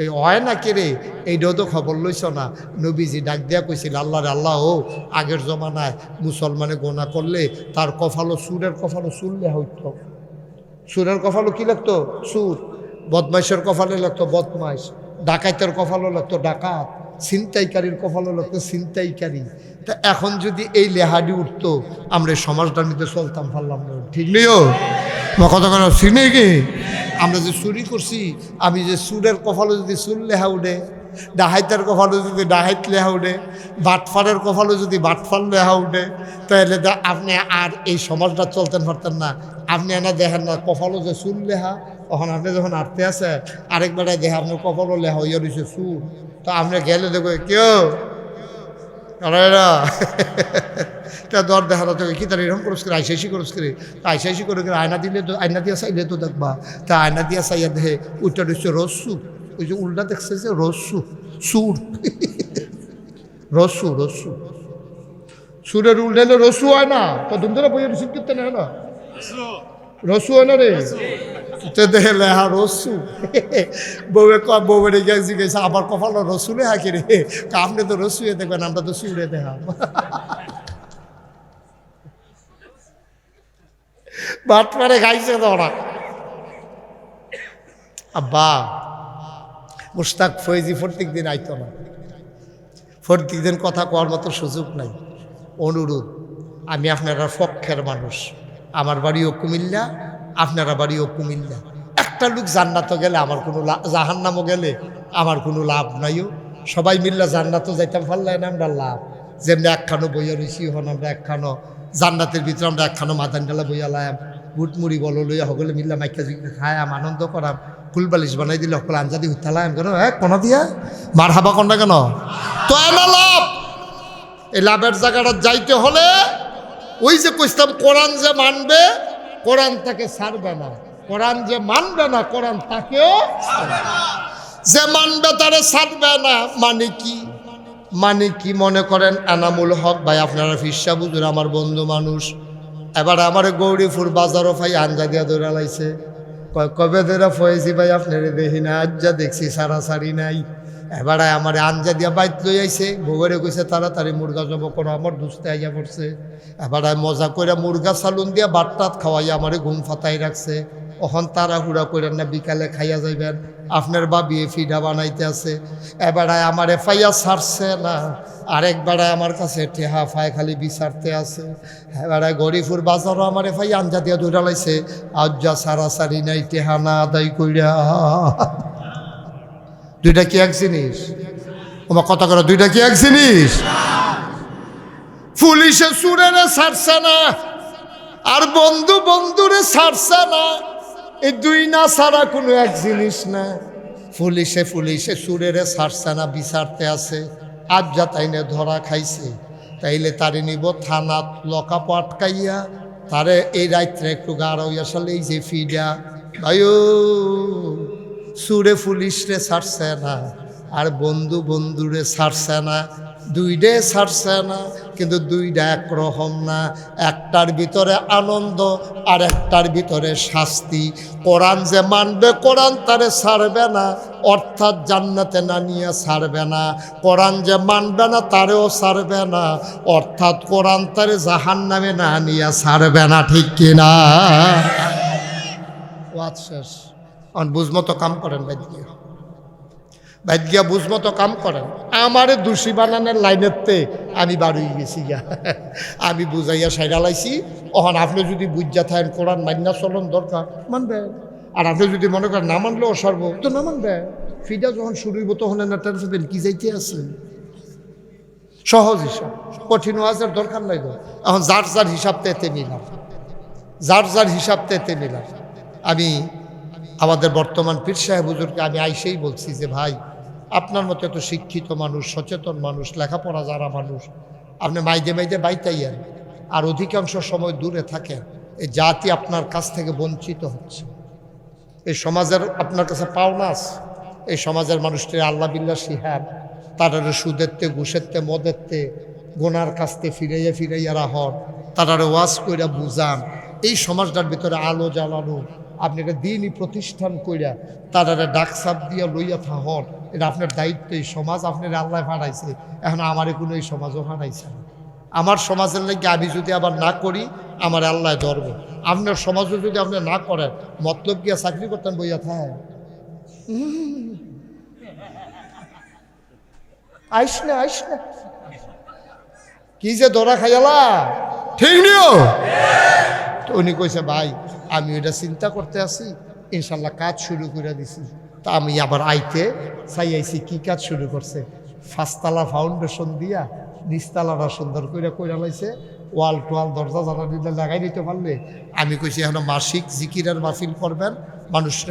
এই হয় না কে রে, এইটাও তো খবর লইছ না। নবীজি ডাক দিয়া কইছিল, আল্লাহ রে আল্লাহ, ও আগের জমানায় মুসলমানে গোনা করলে তার কফালো সুরের কফালো চুললে হইতো। সুরের কফালো কি লাগতো? সুর। বদমাইশের কফালে লাগতো বদমাইশ, ডাকাইতের কফালো লাগতো ডাকাত, ছিনতাইকারীর কফালো লাগতো ছিনতাইকারী। তা এখন যদি এই লেহাডি উঠতো, আমরা সমাজটার মধ্যে চলতাম পারলাম না। ঠিক নেইও কথা কেন চিনে কি? আমরা যে চুরি করছি, আমি যে সুরের কফালো যদি সুর লেহা উঠে, ডাহাইতের কফালো যদি ডাহাইত লেহা উঠে, বাটফারের কফালো যদি বাটফার লেহা উঠে, তাহলে আপনি আর এই সমাজটা চলতেন পারতেন না। আপনি এনা দেখেন না কফালো যে সুর লেহা, তখন আপনি যখন আটতে আছে আরেকবারে দেখে আপনার কপালও লেহা হইয়া রয়েছে সুর। তো আপনি গেলে দেখো কেউ দর দেখা তো কি তার এরকম করস করে আইসাইসি করস করে, আইসাইসি করে আয়না দিলে তো, আয়না দিয়া চাইলে তো দেখবা। তা আয়না দিয়া চাইয়া দেখে ওইটা রয়েছে রসু, ওই যে উল্টা দেখছে যে রসু সুর, রসু রসু সুরের উল্টাইলে রসু হয় না। তো ধুমধরে বইয়ের রিসিভ করতে না না রসু হয় না রে, দেখে লেহা রসু। বউয়ে বউরে গেছি গেছে আবার কপাল রসুলে হাঁকি রে, আপনি তো রসুয়ে দেখবেন, আমরা তো সুরে দেখা। বাট মারে গাইছে তো ওরা। আব্বা মুশতাক ফয়েজি প্রত্যেক দিন আইতো না, প্রত্যেক দিন কথা কওয়ার মতো সুযোগ নাই। অনুরোধ, আমি আপনারা পক্ষের মানুষ, আমার বাড়িও কুমিল্লা, আপনারা বাড়িও কুমিল্লা। একটা লোক জান্নাতও গেলে আমার কোনো জাহান্নামও গেলে আমার কোনো লাভ নাইও। সবাই মিল্লা জান্নাতও যাইতাম পারলাই না আমরা লাভ। যেমনি একখানো বইয়া রয়েছি, হন আমরা একখানো জান্নাতের ভিতরে আমরা একখানো মাদান ডালা বইয়া লাম, বুটমুড়ি বলো লইয়া সকলে মিল্লা মাইকা জুইকা খায়াম, আনন্দ করাম, ফুলবালিশ বানাই দিলে সকলে আঞ্জাদি হইতালাম কেন, হ্যাঁ কোনা দিয়া মার হাবা কন্যা কেন? তো এনা লাভ। এই লাভের জায়গাটা যাইতে হলে ওই যে কইতাম কোরআন যে মানবে, কোরআন তাকে ছাড়বে না। কোরআন যে মানবে না, কোরআন তাকেও যে মানবে তারে ছাড়বে না। মানে কি? মানে কি মনে করেন? এনামুল হক ভাই, আপনারা ফিরসা বুঝুন, আমার বন্ধু মানুষ। এবার আমার গৌরীপুর বাজারও ভাই আঞ্জা দিয়া দৌড়া লাইছে, কবে ধরে ফয়েছি ভাই আপনারে দেখি না, আজ যা দেখছি সারাসারি নাই। এবারে আমার আঞ্জা দিয়া বাইত লই আইছে, বউরে কইছে তাড়াতাড়ি মুরগা জব করো, আমার দুস্তে আইয়া পড়ছে। এবারে মজা করে মুরগা সালুন দিয়া বাটটাত খাওয়াইয়া আমারে ঘুম ফাতাই রাখছে। ওখান তাড়াহুড়া করেন না, বিকালে খাইয়া যাইবেন, আপনার বাবি ফিডা বানাইতে আছে। এবারে আমারে ফাইয়া ছাড়ছে না, আরেকবারে আমার কাছে টেহা ফায় খালি বিচারতে আছে। এবারে গরিপুর বাজারও আমারে ফাই আঞ্জা দিয়া দৌড়া লাইছে, আজ যা সারাসারি নাই টেহা না আদায় কইরা। দুইটা কি এক জিনিস? তোমার কথা করে, দুইটা কি এক জিনিস? পুলিশে সুরেরে ছাড়ছে না, আর বন্ধু বন্ধুরে ছাড়ছে না। এই দুই না ছাড়া কোনো এক জিনিস না। পুলিশে সুরেরে ছাড়ছে না, বিচারতে আছে। আজ যা তাইনে ধরা খাইছে, তাইলে তারে নিব থানাত লকাপ আটকাইয়া, তারে এই রাত্রে একটু গাড় হইয়া সালে এই যে ফিডা ভাইও সুরে পুলিশরে ছাড়ছে না, আর বন্ধু বন্ধুরে ছাড়ছে না। দুইটাই ছাড়ছে না, কিন্তু দুইটা একরকম না। একটার ভিতরে আনন্দ, আর একটার ভিতরে শাস্তি। কোরআন যে মানবে, কোরআন তারে ছাড়বে না, অর্থাৎ জান্নাতে না নিয়ে ছাড়বে না। কোরআন যে মানবে না, তারেও ছাড়বে না, অর্থাৎ কোরআন তারে জাহান্নামে না নিয়ে ছাড়বে না। ঠিক কিনা? ওয়াজ শেষ। বুঝমতো কাম করেন ভাই, বাইদিয়া বুঝমতো কাম করেন। আমারে দোষী বানানোর লাইনেতে আমি বাড়ি গেছি গা, আমি বুঝাইয়া সাইডা লাইছি। ওখান আপনি যদি বুঝা থাকেন কোরআন মান্না চলন দরকার, মানবে। আর আপনি যদি মনে করেন না মানলেও সর্ব তো না মানবে। ফিডা যখন শুরু হইব তখন না টেনশন কি যাইতে আছে। সহজ হিসাব, কঠিন ওয়াজের দরকার নাই। এখন যার যার হিসাব তেতে মিলাম, যার যার হিসাব তেতে মিলাম। আমি আমাদের বর্তমান পীর সাহেব হুজুরকে আমি আইসেই বলছি যে ভাই, আপনার মতো এত শিক্ষিত মানুষ, সচেতন মানুষ, লেখাপড়া যারা মানুষ, আপনি মাইদে মাইদে বাইতাইয়েন আর অধিকাংশ সময় দূরে থাকেন। এই জাতি আপনার কাছ থেকে বঞ্চিত হচ্ছে। এই সমাজের আপনার কাছে পাওনা আছে। এই সমাজের মানুষটি আল্লাহ বিল্লাহ শিহাব, তারারে সুদেরতে, ঘুষেরতে, মদেরতে, গোনার কাছতে ফিরাইয়া ফিরাইয়া রাহন, তারারে ওয়াজ কইরা বুঝান। এই সমাজটার ভিতরে আলো জ্বালানো, আপনি একটা দিনই প্রতিষ্ঠান কইরা তারারে ডাকসাপ দিয়া লইয়া থাহন, এটা আপনার দায়িত্ব। এই সমাজ আপনার আল্লাহ ফাড়াইছে, এখন আমারে কোনো এই সমাজও ফাড়াইছে না। আমার সমাজের লাগে আমি যদি আবার না করি, আমার আল্লাহ ধরবে। আপনার সমাজও যদি আপনি না করেন, মতলব গিয়া চাকরি করতেন বইয়া থাকে। আইস না, আইস না, কি যে ধরা খাইয়ালা, ঠিক নিও। তো উনি কইছে, ভাই আমি ওইটা চিন্তা করতে আছি, ইনশাল্লাহ কাজ শুরু করে দিছি। তা আমি আবার আইতে চাই আইছি। কি কাজ শুরু করছে? 5 তলা ফাউন্ডেশন দিয়া নিচতলাটা সুন্দর করে কইরা লাইছে। ওয়াল টোয়াল দরজা জানা দিলে লাগাই দিতে পারলে, আমি কইছি এখন মাসিক জিকিরের মাহফিল করবেন, মানুষের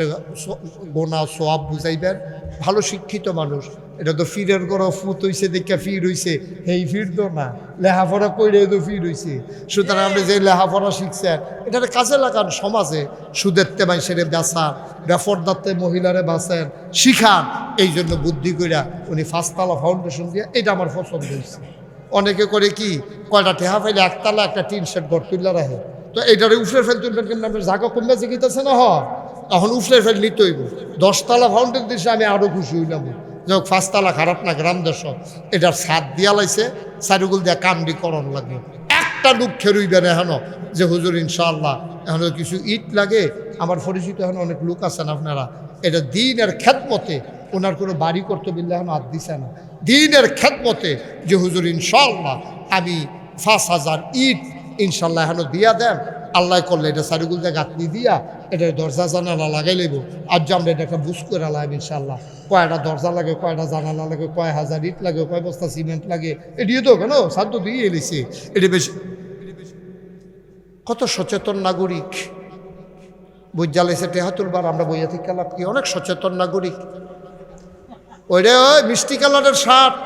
গোনা সোয়াব বুঝাইবেন। ভালো শিক্ষিত মানুষ, এটা তো ফিরের গড় ফুত হইছে, দেখা ফির হইছে, এই ফির তো না, লেখাপড়া কইরে তো ফির হইছে। সুতরাং আপনি যে লেখাপড়া শিখছেন, এটার কাজে লাগান। সমাজে সুদেরতে মানুষের বেচান, বেফরদারতে মহিলারে বাঁচেন, শিখান। এই জন্য বুদ্ধি কইরা উনি 5 তলা ফাউন্ডেশন দিয়ে, এটা আমার পছন্দ হয়েছে। অনেকে করে কি, কয়টা টেহা পাইলে 1 তলা একটা টিন শেড ঘর তুললে রাখে। তো এইটারে উফরে ফেল তুলবেন, কিন্তু আপনার জায়গা কমবে জিকিতেছে না, তখন উফরে ফেল নিতে হইব। 10 তলা ফাউন্ডেশন দিয়েছে, আমি আরও খুশি হইলাম। যাক 5 তলা খারাপ না, গ্রাম দেশ এটার ছাদ দিয়া লাইছে, চারিগুল দিয়া কামড়ি করণ লাগবে। একটা লোক খেরুইবে না এখনো যে হুজুর ইনশাআল্লাহ এখন কিছু ইট লাগে। আমার পরিচিত এখন অনেক লোক আছেন আপনারা, এটা দিনের খেদমতে, ওনার কোনো বাড়ি করতে বললে এখন হাত দিছে না। দিনের খেদমতে যে হুজুর ইনশাআল্লাহ আমি 5,000 ইট ইনশাল্লাহ এখনো দিয়া দেন, আল্লাহ করলে এটা চারিগুল দিয়ে গাঁথনি দিয়া এটা দরজা জানালা লাগাই লইব। আর যে আমরা এটা একটা বুঝ করে লাগাইব ইনশাল্লাহ। কয়টা দরজা লাগে, কয়টা জানালা লাগে, কয় হাজার ইট লাগে, কয় বস্তা সিমেন্ট লাগে, এটিও তো কেন সাধ্য দিয়ে এলিছে। এটা বেশি কত সচেতন নাগরিক বুঝা লাইছে টেহা তুলবার, আমরা বইয়া থেকে লাভ কি? অনেক সচেতন নাগরিক। ওইরে ওই মিষ্টি কালারের শার্ট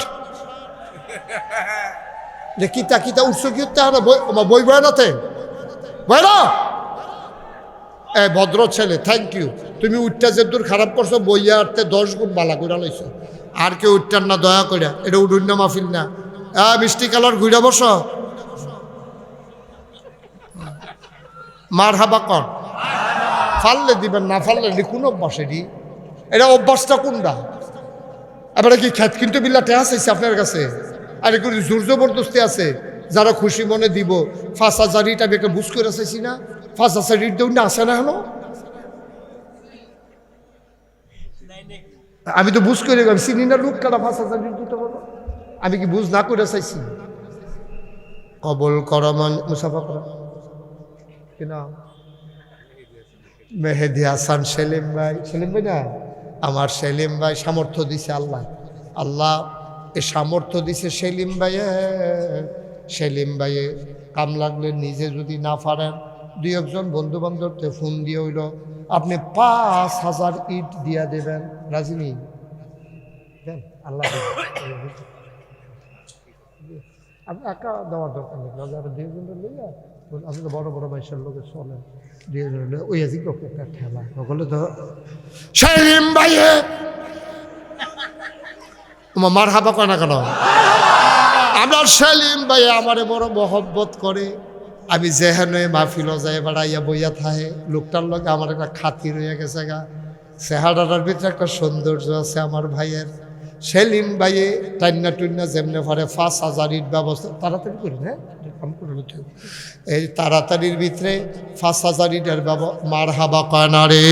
যে কিতা কিতা উৎস কি বই বয়নাতে বয়না। ভদ্র ছেলে, থ্যাংক ইউ। তুমি উঠটা যে দূর খারাপ করছো, বইয়া আটতে 10 গুণ বালা ঘুরা লাইছো। আর কেউ উঠটার না, দয়া করে, এটা উঠুন না মাহফিল না। মিষ্টি কালার ঘুরা বস, মার হাবা কন, ফাললে দিবেন, না ফাললে কোন অভ্যাস? এটা অভ্যাসটা কোনটা? এবার কি খ্যাত কিন্তু বিল্লাটে আছে আপনার কাছে? আর একটু জোর জবরদস্তি আছে, যারা খুশি মনে দিব। 5,000 ইট আমি একটা বুঝ করে চাইছি না, 5,000 ইট দেউন না, আসে না হলো। আমি তো বুঝ করে, আমি চিনি না লোক কারা 5,000 ইট দিতে পারবো। আমি কি বুঝ না করে চাইছি? কবল করমন মুসাফা করা কিনা মেহেদি হাসান সেলিম ভাই, সেলিম ভাই না, আমার সেলিম ভাই সামর্থ্য দিছে আল্লাহ। আল্লাহ এ সামর্থ্য দিছে সেলিম ভাইয়ে। সেলিম ভাইয়ে কাম লাগলে নিজে যদি না পারেন, 2-1 বন্ধু বান্ধবকে ফোন দিয়ে হইল, আপনি 5,000 ইট দিয়া দেবেন, রাজিনী দেন, আল্লাহ আপনি একা দেওয়ার দরকার নেই। 2-1 লইয়া আপনি তো বড় বড় মানুষের লোকে চলেন, 2-1 ওই আজি একটা ঠেলা সকলে তো সেলিম ভাইয়ে মার হাবা কয় না কেন? আমার সেলিম ভাই আমারে বড় মহব্বত করে। আমি যেহেনে মাহফিল যায় বেড়াইয়া বইয়া থাহে, লোকটার লগে আমার একটা খাতির হয়ে গেছে গা। চেহারাটার ভিতরে একটা সৌন্দর্য আছে আমার ভাইয়ের। সেলিম ভাইয়ে টান্না টুন্না যেমনে পারে 5,000 ইট ব্যবস্থা তাড়াতাড়ি করি, হ্যাঁ কাম করে নিতে। এই তাড়াতাড়ির ভিতরে 5,000 ইটের মার হাবা কয় না রে।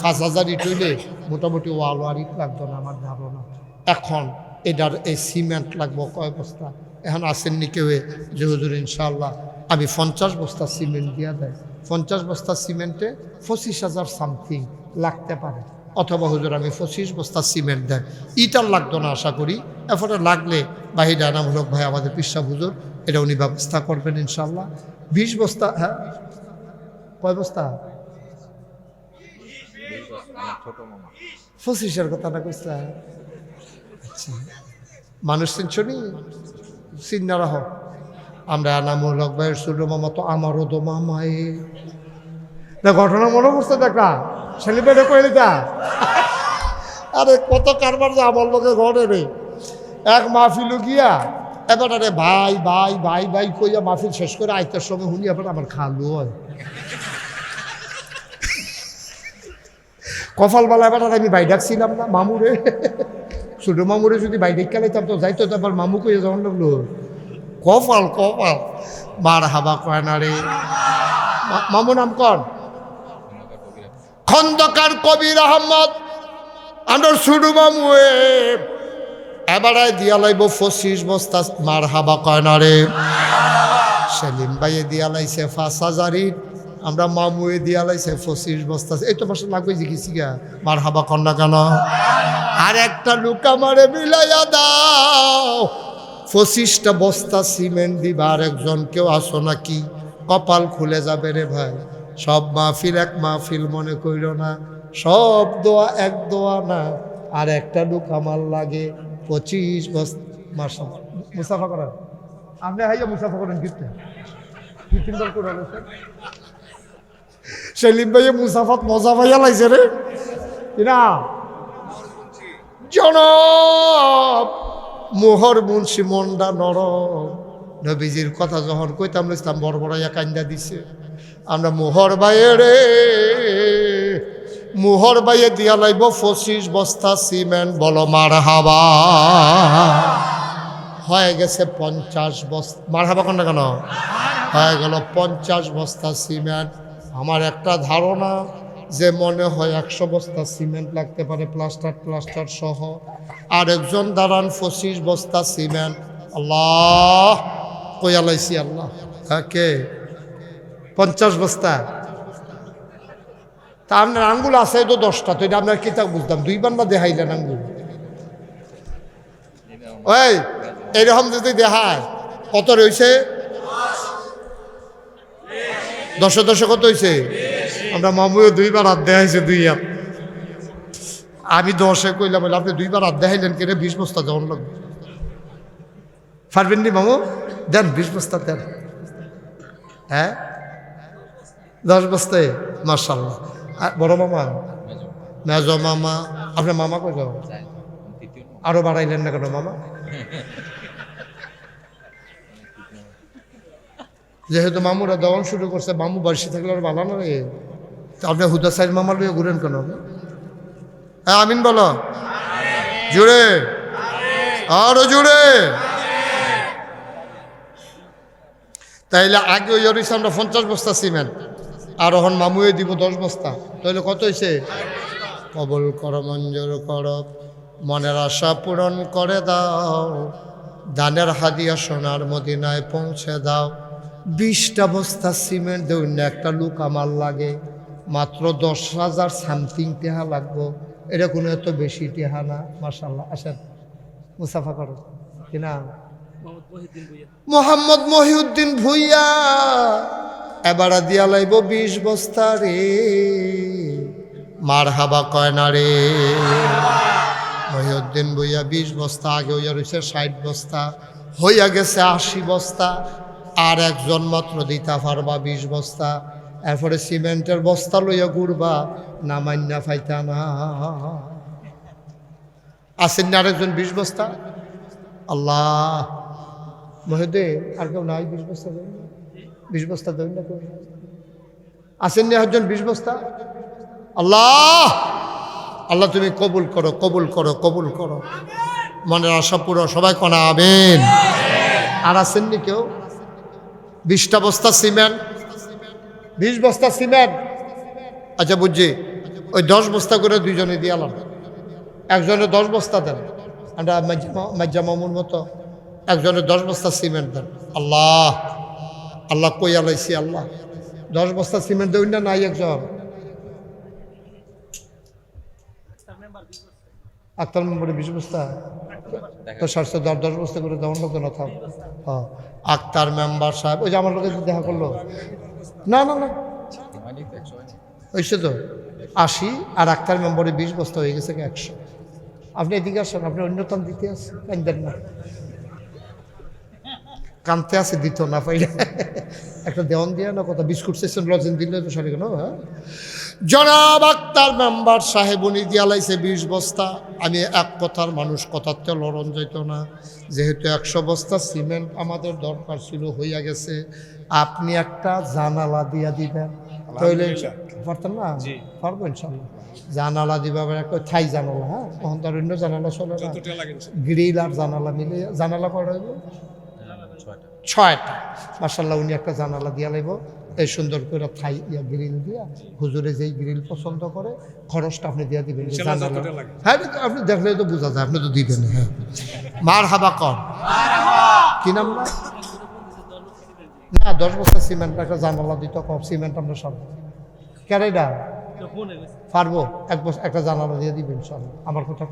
5,000 ইট হইলে মোটামুটি ওয়াল আর ইট লাগতো না আমার ধারণা। এখন এটার এই সিমেন্ট লাগবো কয় বস্তা? এখন আসেননি কেউ যে হুজুর ইনশাআল্লাহ আমি 50 বস্তা সিমেন্ট দিয়া দেয়। 50 বস্তা সিমেন্টে 25,000 সামথিং লাগতে পারে, অথবা হুজুর আমি 25 বস্তা সিমেন্ট দেন। ইটার লাগতো না আশা করি। এরপরে লাগলে বাহির আনামূলক ভাই আমাদের পিসা হুজুর এটা উনি ব্যবস্থা করবেন ইনশাআল্লাহ। 20 বস্তা, হ্যাঁ কয় বস্তা? 25-এর কথা না কইসলা? আচ্ছা, মানুষ চিনছনি? চিন্না রাহ। আমরা নামুলক ভাইয়ের ছোট মামা তো আমারও তো মামাই। না ঘটনা মনে করছে দেখা সেলিব্রেট করে যা। আরে কত কারবার যে আমার লোকে ঘরে রে। এক মাহফিল গিয়া এবার আরে ভাই ভাই ভাই ভাই কইয়া মাহফিল শেষ করে আইতার সময় শুনি এবার আমার খালু হয় কপালবালা। এবার আমি ভাই ডাকছিলাম না মামুরে, ছোট মামুরে যদি ভাই ডাক লাইতাম তো যাইতো, তো আবার মামু কইয়া যখন লাগলো কপাল কপাল মার হাবা কয় না রে। মামু নাম কন? খন্দকার কবির আহমদ। আমার ছোট মামু এবারে দিয়া লাইব 25 বস্তা। মার হাবা কয় না রে। সেলিম ভাইয়ে দিয়া লাইছে 5,000। আমরা মামুয়ে দিয়া লাইছে 25 বস্তা। এই তো মাসে লাগবে জিগেছি গা। মার হাবা কন না কেন? আর একটা লোক আমারে মিলাইয়া দাও, 25টা বস্তা সিমেন্ট দিবা। আর একজন কেউ আসো নাকি? কপাল খুলে যাবে রে ভাই। সব মাহফিল এক মাহফিল মনে কইল না, সব দোয়া এক দোয়া না। আর একটা লোক আমার লাগে 25 বস্তা। মাসা মুসাফা করেন আপনি, হাইয়া মুসাফা করেন কীর্তন কীর্তন করে। সেলিম ভাইয়া মুসাফাত মজা ভাইয়া লাইছে রে কিনা। জনাব মোহর মুন্সি মন্ডা নরম। নবীজির কথা যখন কইতাম ইসলাম বড়বড়াইয়া কান্দা দিছে। আমরা মোহর বাইয়ে রে, মোহর বাইয়ে দিয়া লাইব 25 বস্তা সিমেন্ট। বলো মার হাবা। হয়ে গেছে 50 বস্তা। মার হাবা কোনটা কেন? হয়ে গেল 50 বস্তা সিমেন্ট। আমার একটা ধারণা যে মনে হয় 100 বস্তা সিমেন্ট লাগতে পারে, প্লাস্টার সহ। আর একজন দাঁড়ান 25 বস্তা সিমেন্ট। আল্লাহ কইয়া লাইছি আল্লাহ। কে 50 বস্তা? তা আপনার আঙ্গুল আছে তো 10টা, তো এটা আপনার কিতাব বুঝতাম। 2 বার না দেখাইলেন আঙ্গুল? ওই এইরকম যদি দেখায় কত রয়েছে? 10 কত হয়েছে? আমরা মামুও 2 বার হাত দেখাইছে। 2 হাত। আমি 10-এ কইলাম বলে আপনি 2 বার হাত দেখাইলেন কেন? 20 বস্তা যেমন লাগবে। পারবেন নি মামু? দেন 20 বস্তা দেন। হ্যাঁ 10 বস্তায় মাশাআল্লাহ। বড় মামা, মেজ মামা, আপনার মামা কই যাও? আরো বাড়াইলেন না কেন মামা? যেহেতু মামুরা দেওয়ান শুরু করছে, মামু বাড়ি থাকলে আর ভালো না রে। আপনি হুদা সাইড মামা লইয়া ঘুরেন কেন? হ্যাঁ আমিন বলো জুড়ে, আরো জুড়ে। তাইলে আগে ওই হয়েছে আমরা 50 বস্তা সিমেন্ট, আর এখন মামুয়ে দিব 10 বস্তা। তাইলে কত হয়েছে? কবল কর, মঞ্জুর কর, মনের আশা পূরণ করে দাও, দানের হাদিয়া সোনার মদিনায় পৌঁছে দাও। 20টা বস্তা সিমেন্ট দেউন না, একটা লোক আমার লাগে মাত্র 10,000 সামথিং টেহা লাগবো। এটা কোনো এত বেশি টেহা না। মাশাআল্লাহ। আসেন মুসাফা করো কিনা। মোহাম্মদ মহিউদ্দিন ভুইয়া এবারে দিয়া লাইব 20 বস্তা রে। মার হাবা কয় না রে। মহিউদ্দিন ভুইয়া 20 বস্তা। আগে হইয়া রয়েছে 60 বস্তা, হইয়া গেছে 80 বস্তা। আর একজন মাত্র দিতা পারবা 20 বস্তা। এরপরে সিমেন্টের বস্তা লইয়া ঘুরবা, না মান্না ফাইতা না। আসেন না আরেকজন 20 বস্তা? আল্লাহ মহিউদ্দিন আর কেউ নাই 20 বস্তা দেন? 20 বস্তা দেন না কেউ? আসেন না একজন 20 বস্তা? আল্লাহ আল্লাহ তুমি কবুল করো, কবুল করো, কবুল করো। মনের আশা পুরো সবাই কোনা আমিন। আর আসেননি কেউ? 20টা বস্তা সিমেন্ট, 20 বস্তা সিমেন্ট। আচ্ছা বুঝছি, ওই 10 বস্তা করে দুইজনে দিয়ালাম। একজনে 10 বস্তা দেন, আমরা মাজ্জা মামুর মতো। একজনে 10 বস্তা সিমেন্ট দেন। আল্লাহ আল্লাহ কইয়া লাইছি আল্লাহ। 10 বস্তা সিমেন্ট দেউন না নাই একজন? আক্তার মেম্বারে 20 বস্তা তো 10 বস্তা করে দেওয়ার মতো না থাম। হ্যাঁ আক্তার মেম্বার সাহেব ওই যে আমার লোকের দেখা করলো না না না হয়েছে তো 80 আর আক্তার মেম্বরে 20 বস্তা হয়ে গেছে 100। আপনি এদিকে আসেন, আপনি অন্যতম দিতে আছে, কান্দেন না, কানতে আছে দিত না পাইলে একটা দেওয়ান দিয়ে না কথা বিস্কুট সেশন লজেন দিলে তো সরি কেন। হ্যাঁ, জনাব আক্তার মেম্বার সাহেব উনি দিয়া লাইছে 20 বস্তা। আমি এক কথার মানুষ, কথাতে লড়ন যাইত না, যেহেতু 100 বস্তা সিমেন্ট আমাদের দরকার ছিল, হইয়া গেছে। আপনি একটা জানালা দিয়া দিবেন, তাহলে পারতেন না? পারবো ইনশাল্লাহ। জানালা দিবা, একটা থাই জানালা, হ্যাঁ তখন তার অন্য জানালা চলে না, গ্রিল আর জানালা মিলে জানালা কয়টা হইব? 6টা। মাশাআল্লাহ উনি একটা জানালা দিয়া লাইব, এই সুন্দর করে থাই ইয়া গ্রিল দিয়া, হুজুরে যেই গ্রিল পছন্দ করে খরচটা আপনি দিয়া দিবেন। জানালা হ্যাঁ আপনি দেখলে তো বোঝা যায়, আপনি তো দিবেন। হ্যাঁ, মারহাবা কর। কি নাম না? না 10 বস্তা সিমেন্ট একটা জানালা দিত, কম সিমেন্ট আমরা সব কেরাইডা পারবো, একটা জানালা দিয়ে দিবেন ইনশাআল্লাহ। আমার কথা